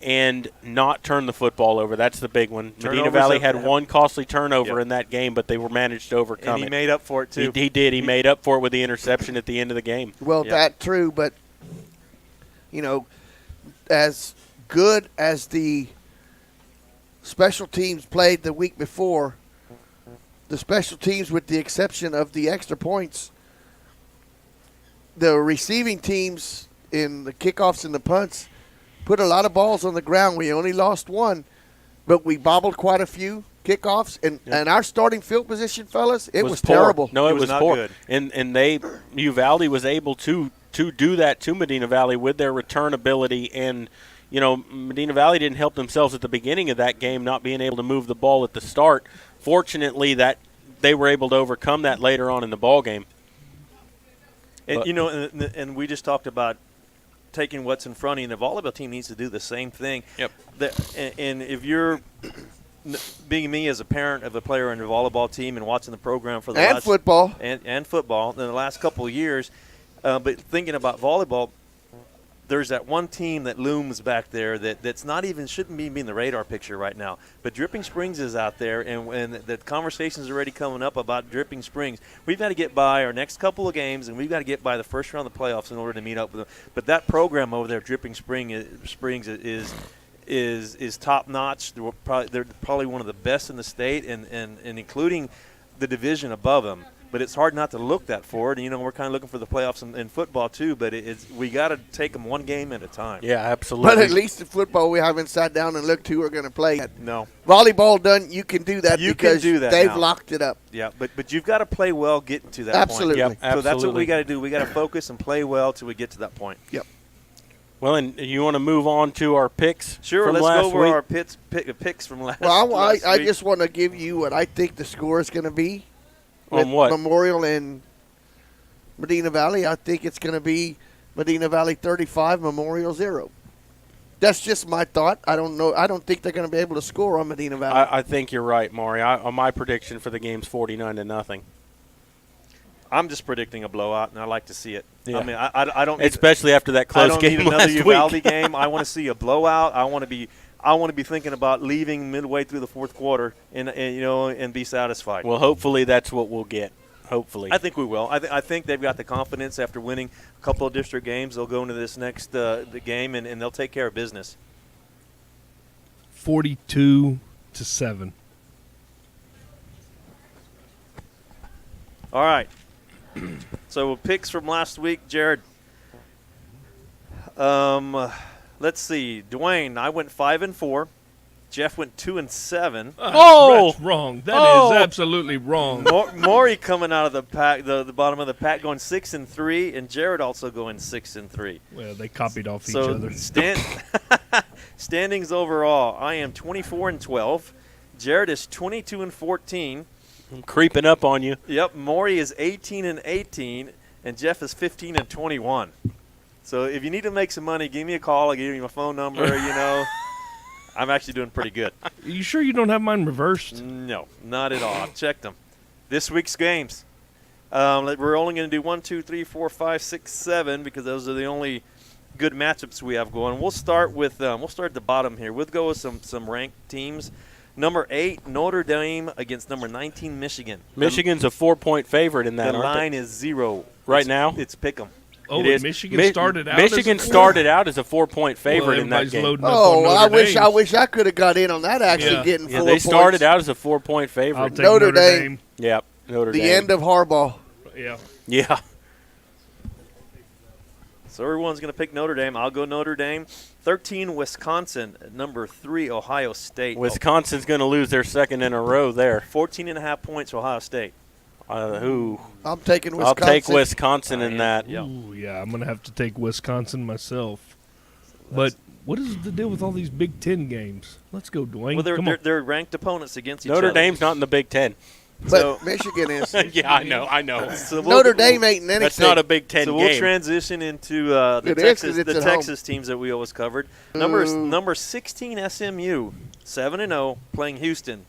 And not turn the football over. That's the big one. Medina Valley had one costly turnover in that game, but they were managed to overcome and he made up for it, too. He did. He made up for it with the interception at the end of the game. Well, that's true, but, as good as the special teams played the week before, the special teams, with the exception of the extra points, the receiving teams in the kickoffs and the punts put a lot of balls on the ground. We only lost one, but we bobbled quite a few kickoffs. And our starting field position, fellas, it was terrible. No, it was not poor. good. And Uvalde was able to do that to Medina Valley with their return ability. And, Medina Valley didn't help themselves at the beginning of that game, not being able to move the ball at the start. Fortunately, that they were able to overcome that later on in the ball game. And, and we just talked about taking what's in front of you, and the volleyball team needs to do the same thing. Yep. And if you're being me as a parent of a player in the volleyball team and watching the program for the last football and football in the last couple of years, but thinking about volleyball, there's that one team that looms back there that's not even shouldn't be in the radar picture right now. But Dripping Springs is out there, and the conversation's already coming up about Dripping Springs. We've got to get by our next couple of games, and we've got to get by the first round of the playoffs in order to meet up with them. But that program over there, Dripping Springs, is top notch. They're probably one of the best in the state, and including the division above them. But it's hard not to look that forward. We're kind of looking for the playoffs in football too. But we got to take them one game at a time. Yeah, absolutely. But at least in football, we haven't sat down and looked who we're going to play. No. Volleyball done. You can do that because they've now locked it up. Yeah, but you've got to play well getting to that absolutely. point. Yep, so that's what we got to do. We got to focus and play well till we get to that point. Yep. Well, and you want to move on to our picks? Sure, from let's last go over week? our picks from last. Well, last I week. just want to give you what I think the score is going to be. On what? Memorial and Medina Valley. I think it's going to be Medina Valley 35, Memorial 0. That's just my thought. I don't know. I don't think they're going to be able to score on Medina Valley. I think you're right, Maury. My prediction for the game's 49-0. I'm just predicting a blowout, and I like to see it. Yeah. I mean, I don't. Especially after that close game another last Uvalde week. game. I want to see a blowout. I want to be thinking about leaving midway through the fourth quarter and be satisfied. Well, hopefully that's what we'll get. Hopefully. I think we will. I think they've got the confidence after winning a couple of district games. They'll go into this next the game, and they'll take care of business. 42-7. All right. So picks from last week, Jared. Let's see. Dwayne, I went 5-4. Jeff went 2-7. Oh, that's wrong. That is absolutely wrong. Maury coming out of the pack, the bottom of the pack, going 6-3, and Jared also going 6-3. Well, they copied off each other. Standings overall, I am 24-12. Jared is 22-14. I'm creeping up on you. Yep. Maury is 18-18, and Jeff is 15-21. So if you need to make some money, give me a call. I'll give you my phone number. I'm actually doing pretty good. Are you sure you don't have mine reversed? No, not at all. I've checked them. This week's games. We're only going to do 1, 2, 3, 4, 5, 6, 7 because those are the only good matchups we have going. We'll start at the bottom here. We'll go with some ranked teams. Number 8, Notre Dame against number 19, Michigan. Michigan's a 4-point favorite in that. The line is 0 right now. It's pick 'em. Oh, it is. Michigan started out. Michigan started out as a 4-point favorite in that game. Oh, well, I wish I could have got in on that. Actually, getting 4 they points. started out as a 4-point favorite. I'll take Notre Dame. Yep, Notre Dame. The end of Harbaugh. Yeah. Yeah. So everyone's going to pick Notre Dame. I'll go Notre Dame. 13, Wisconsin. Number 3, Ohio State. Wisconsin's going to lose their second in a row there. 14.5 points, Ohio State. I'm taking Wisconsin. I'll take Wisconsin in that. Ooh, yeah, I'm going to have to take Wisconsin myself. But what is the deal with all these Big Ten games? Let's go, Dwayne. Well, they're ranked opponents against each other. Notre Dame's not in the Big Ten. But Michigan is. Yeah, I know. So Notre Dame ain't in anything. That's not a Big Ten so game. we'll transition into the Texas teams that we always covered. Number 16 SMU, 7-0, playing Houston.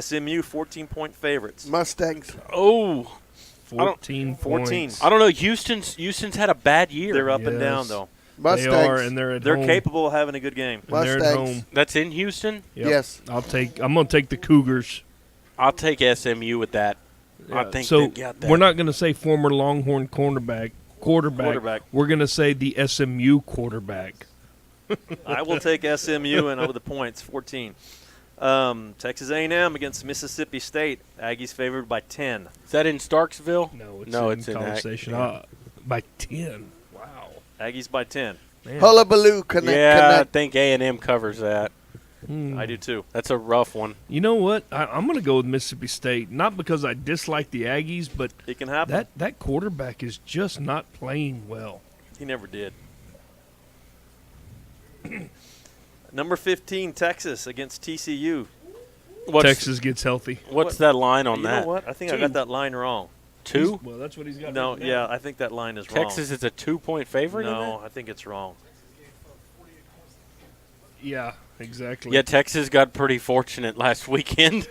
SMU 14-point favorites. Mustangs. Oh, 14 points. I don't know. Houston's had a bad year. They're up and down though. Mustangs. They are, and they're at They're home. capable of having a good game. And they're at home. That's in Houston? Yep. Yes. I'm going to take the Cougars. I'll take SMU with that. Yeah. I think so. they got that. We're not going to say former Longhorn quarterback. We're going to say the SMU quarterback. I will take SMU and over the points, 14. Texas A&M against Mississippi State. Aggies favored by 10. Is that in Starksville? No, it's in College Station. By 10. Wow. Aggies by 10. Man. Hullabaloo connect. I think A&M covers that. I do too. That's a rough one. You know what? I'm going to go with Mississippi State. Not because I dislike the Aggies, but it can happen. That quarterback is just not playing well. He never did. Number 15, Texas against TCU. Texas gets healthy. What's that line on that? You know what? I think I got that line wrong. 2? Well, that's what he's got. No, right now. yeah, I think that line is wrong. Texas is a 2-point favorite? No, I think it's wrong. Yeah, exactly. Yeah, Texas got pretty fortunate last weekend.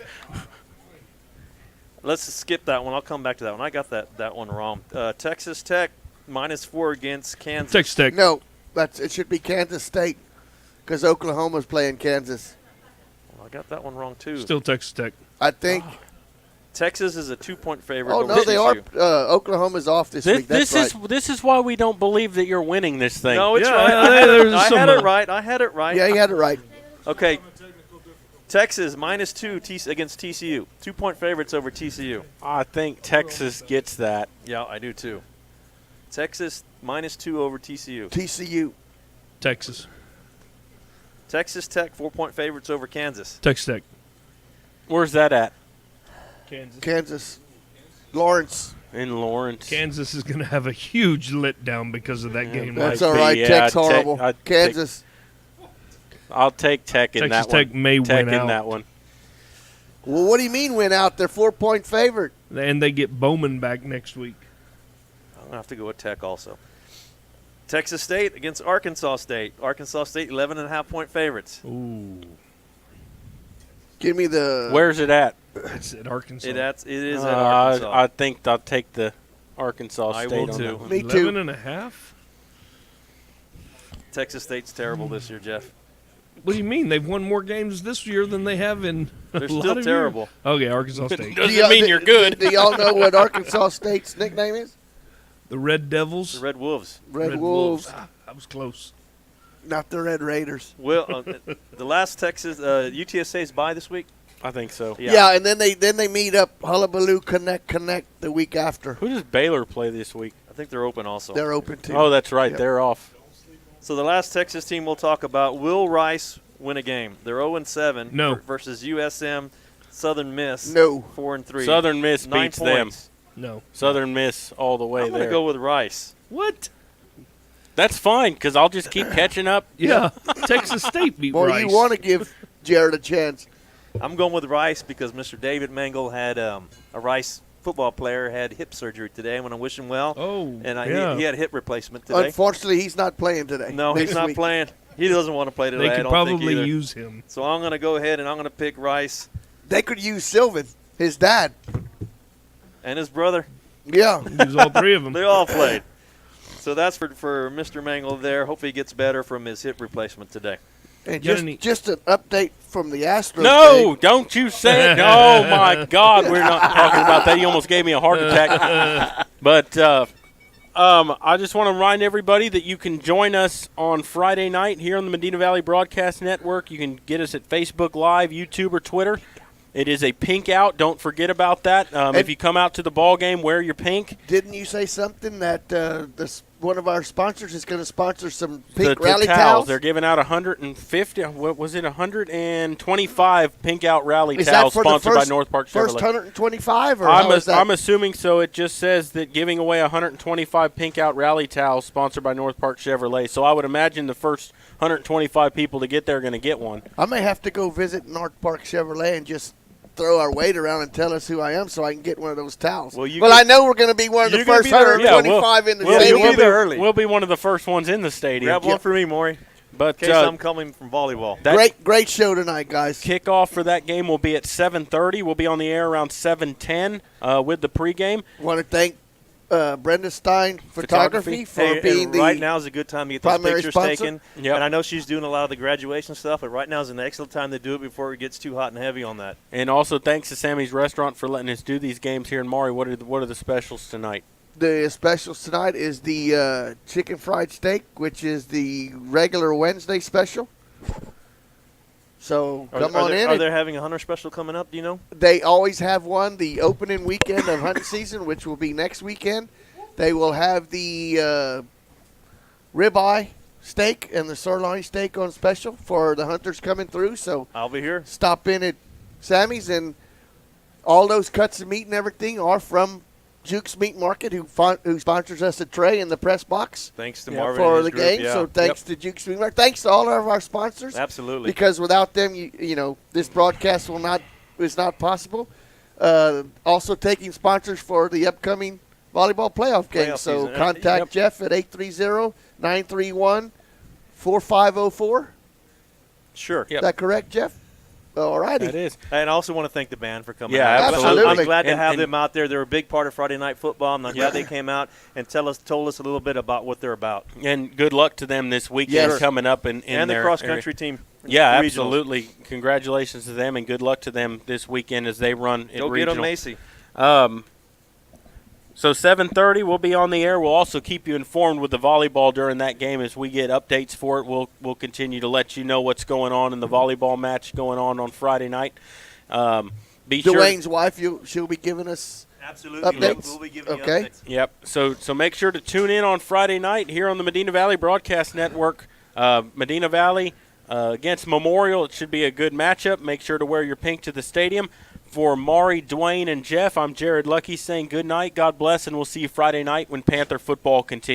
Let's skip that one. I'll come back to that one. I got that one wrong. Texas Tech -4 against Kansas. Texas Tech. No, it should be Kansas State because Oklahoma's playing Kansas. Well, I got that one wrong too. Still Texas Tech. I think. Texas is a 2-point favorite. Oh, over no, they TCU. are. Oklahoma's off this week. That's This is why we don't believe that you're winning this thing. No, it's Yeah, right. I had it right. I had it right. Yeah, you had it right. Okay. Texas -2 against TCU. 2-point favorites over TCU. I think Texas gets that. Yeah, I do too. Texas -2 over TCU. TCU. Texas. Texas Tech 4-point favorites over Kansas. Texas Tech. Where's that at? Kansas. Lawrence. In Lawrence. Kansas is going to have a huge letdown because of that game. That's all right. Tech's horrible. Kansas. I'll take Tech in that one. Texas Tech may Tech win in out. that one. Well, what do you mean win out? They're 4-point favorite. And they get Bowman back next week. I'm going to have to go with Tech also. Texas State against Arkansas State. Arkansas State 11.5-point favorites. Ooh. Give me the. Where's it at? It's at Arkansas. It is at Arkansas. I think I'll take the Arkansas I State will on too. that one. Me too. 11.5? Texas State's terrible this year, Jeff. What do you mean? They've won more games this year than they have in a They're lot still of terrible. years. Okay, Arkansas State. Doesn't mean you're good. Do y'all know what Arkansas State's nickname is? The Red Devils. The Red Wolves. Red Wolves. Ah, that was close. Not the Red Raiders. Well, the last Texas UTSA's bye this week. I think so. Yeah, and then they meet up Hullabaloo Connect the week after. Who does Baylor play this week? I think they're open also. They're open too. Oh, that's right. Yep. They're off. So the last Texas team we'll talk about, will Rice win a game? They're 0-7 No. versus USM Southern Miss. No. 4-3. Southern Miss 9 beats them. points. No. Southern Miss all the way I'm going there. to go with Rice. What? That's fine because I'll just keep catching up. Yeah. Texas State beat Boy, Rice. you want to give Jared a chance. I'm going with Rice because Mr. David Mangle had a Rice football player had hip surgery today. I want to wish him well. Oh, and yeah. he had a hip replacement today. Unfortunately, he's not playing today. No, he's Next not week. playing. He doesn't want to play today. They I could don't think probably either. use him. So I'm going to go ahead and I'm going to pick Rice They could use Sylvan, his dad. and his brother. Yeah. Use all three of them. They all played. So that's for Mr. Mangle there. Hopefully he gets better from his hip replacement today. And Got any- just an update from the Astros. No, don't you say it. Oh, my God. We're not talking about that. You almost gave me a heart attack. But I just want to remind everybody that you can join us on Friday night here on the Medina Valley Broadcast Network. You can get us at Facebook Live, YouTube, or Twitter. It is a pink out. Don't forget about that. If you come out to the ball game, wear your pink. Didn't you say something that one of our sponsors is going to sponsor some The pink rally towels. towels. They're giving out 150. What was it? 125 Pink Out Rally Is that towels for the sponsored first- by North Park Chevrolet. First 125, or how is that? I'm assuming so. It just says that giving away 125 Pink Out Rally towels sponsored by North Park Chevrolet. So I would imagine the first 125 people to get there are going to get one. I may have to go visit North Park Chevrolet and just throw our weight around and tell us who I am so I can get one of those towels. Well, I know we're going to be one of the first 125 in the stadium. We'll be one of the first ones in the stadium. Grab one for me, Maury. But in case I'm coming from volleyball. Great show tonight, guys. Kickoff for that game will be at 7:30. We'll be on the air around 7:10 with the pregame. Want to thank Brenda Stein Photography for being the right now is a good time to get those primary pictures sponsor. taken. And I know she's doing a lot of the graduation stuff, but right now is an excellent time to do it before it gets too hot and heavy on that. And also thanks to Sammy's Restaurant for letting us do these games here in Maury. What are the specials tonight? The specials tonight is the chicken fried steak, which is the regular Wednesday special. So come on in. Are they having a hunter special coming up? Do you know? They always have one the opening weekend of hunting season, which will be next weekend. They will have the ribeye steak and the sirloin steak on special for the hunters coming through. So I'll be here. Stop in at Sammy's, and all those cuts of meat and everything are from Jukes Meat Market, who sponsors us a tray in the press box. Thanks to Marvin for and the his game. group, yeah. So thanks to Jukes Meat Market. Thanks to all of our sponsors. Absolutely. Because without them, you know, this broadcast is not possible. Also taking sponsors for the upcoming volleyball playoff game. Playoff So season. contact Jeff at 830-931-4504. Sure. Is that correct, Jeff? All righty. That is. And I also want to thank the band for coming Yeah, out. absolutely. I'm glad to And- have and- them out there. They're a big part of Friday Night Football, and I'm glad they came out and told us a little bit about what they're about. And good luck to them this weekend Yes. coming up in And the their cross-country area. team. Yeah, Regionals. absolutely. Congratulations to them, and good luck to them this weekend as they run in Go regional. get 'em, Macy. So 7:30, we'll be on the air. We'll also keep you informed with the volleyball during that game as we get updates for it. We'll continue to let you know what's going on in the volleyball match going on Friday night. Be sure. Dwayne's wife, she'll be giving us updates. We'll be giving you okay. updates. Yep. So make sure to tune in on Friday night here on the Medina Valley Broadcast Network. Medina Valley against Memorial. It should be a good matchup. Make sure to wear your pink to the stadium. For Maury, Dwayne, and Jeff, I'm Jared Lucky saying good night, God bless, and we'll see you Friday night when Panther football continues.